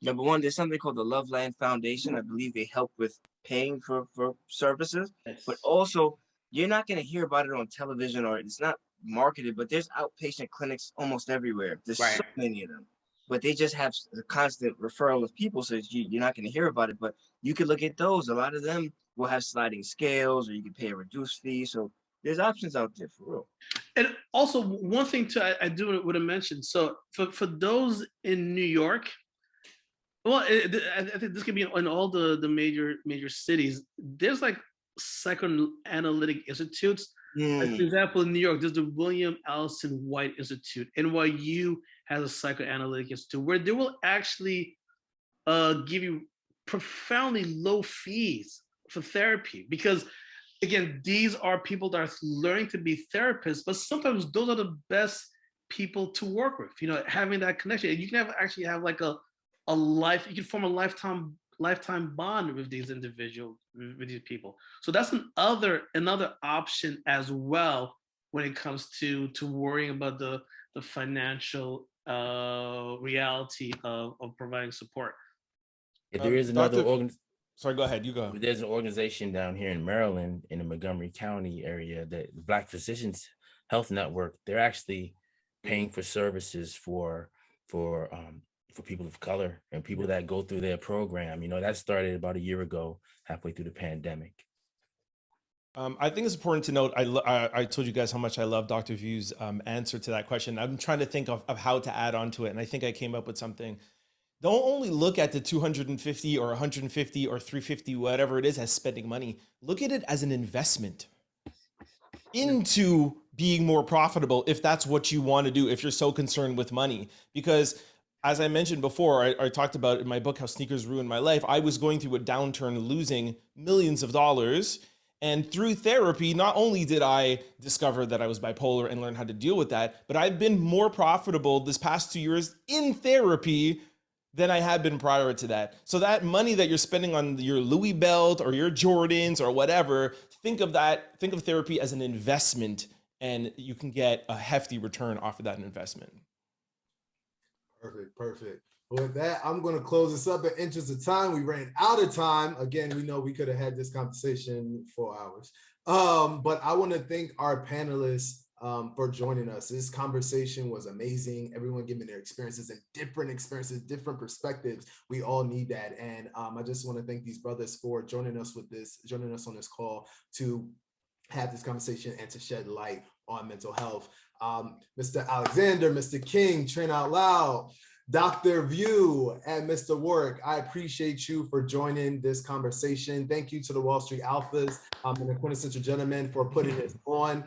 Number one, there's something called the Loveland Foundation. I believe they help with paying for services, but also you're not going to hear about it on television, or it's not marketed, but there's outpatient clinics almost everywhere. There's so many of them, but they just have a constant referral of people, so you're not going to hear about it. But you could look at those. A lot of them will have sliding scales, or you can pay a reduced fee. So there's options out there for real. And also one thing too, I do want to mention. So for those in New York, well, I think this could be in all the major cities. There's like psychoanalytic institutes. Like, for example, in New York, there's the William Allison White Institute. NYU has a psychoanalytic institute where they will actually give you profoundly low fees for therapy, because again, these are people that are learning to be therapists, but sometimes those are the best people to work with, you know, having that connection. And you can actually have like a life, you can form a lifetime bond with these individuals, with these people. So that's another option as well when it comes to worrying about the financial reality of providing support. If there is another Sorry, go ahead. You go. There's an organization down here in Maryland, in the Montgomery County area, the Black Physicians Health Network. They're actually paying for services for people of color and people that go through their program. You know, that started about a year ago, halfway through the pandemic. I think it's important to note, I told you guys how much I love Dr. Vieux's answer to that question. I'm trying to think of how to add on to it. And I think I came up with something. Don't only look at the 250 or 150 or 350, whatever it is, as spending money. Look at it as an investment into being more profitable, if that's what you want to do, if you're so concerned with money. Because as I mentioned before, I talked about in my book, How Sneakers Ruined My Life. I was going through a downturn, losing millions of dollars. And through therapy, not only did I discover that I was bipolar and learn how to deal with that, but I've been more profitable this past 2 years in therapy than I had been prior to that. So that money that you're spending on your Louis belt or your Jordans or whatever, think of therapy as an investment, and you can get a hefty return off of that investment. Perfect. With that, I'm going to close this up in interest of time. We ran out of time. Again, we know we could have had this conversation for hours. But I want to thank our panelists for joining us. This conversation was amazing. Everyone giving their experiences, different perspectives. We all need that. And I just want to thank these brothers for joining us on this call to have this conversation and to shed light on mental health. Mr. Alexander, Mr. King, Trent Out Loud, Dr. Vieux, and Mr. Warwick, I appreciate you for joining this conversation. Thank you to the Wall Street Alphas and the Quintessential Gentleman for putting this on.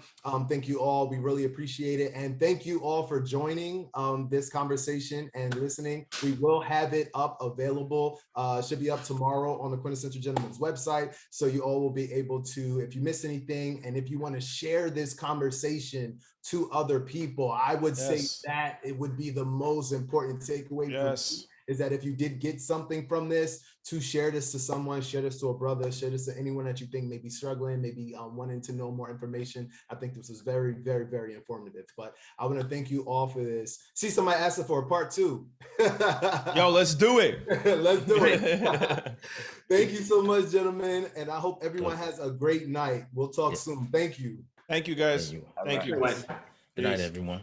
Thank you all. We really appreciate it. And thank you all for joining this conversation and listening. We will have it up available. Should be up tomorrow on the Quintessential Gentleman's website. So you all will be able to, if you miss anything, and if you want to share this conversation to other people, I would say that it would be the most important takeaway for me, is that if you did get something from this, to share this to someone, share this to a brother, share this to anyone that you think may be struggling, maybe wanting to know more information. I think this was very, very, very informative. But I want to thank you all for this. See, somebody asked for a part 2. Yo, let's do it. Let's do it. Thank you so much, gentlemen. And I hope everyone has a great night. We'll talk soon. Thank you. Thank you, guys. Thank you. Thank you. Good night, everyone.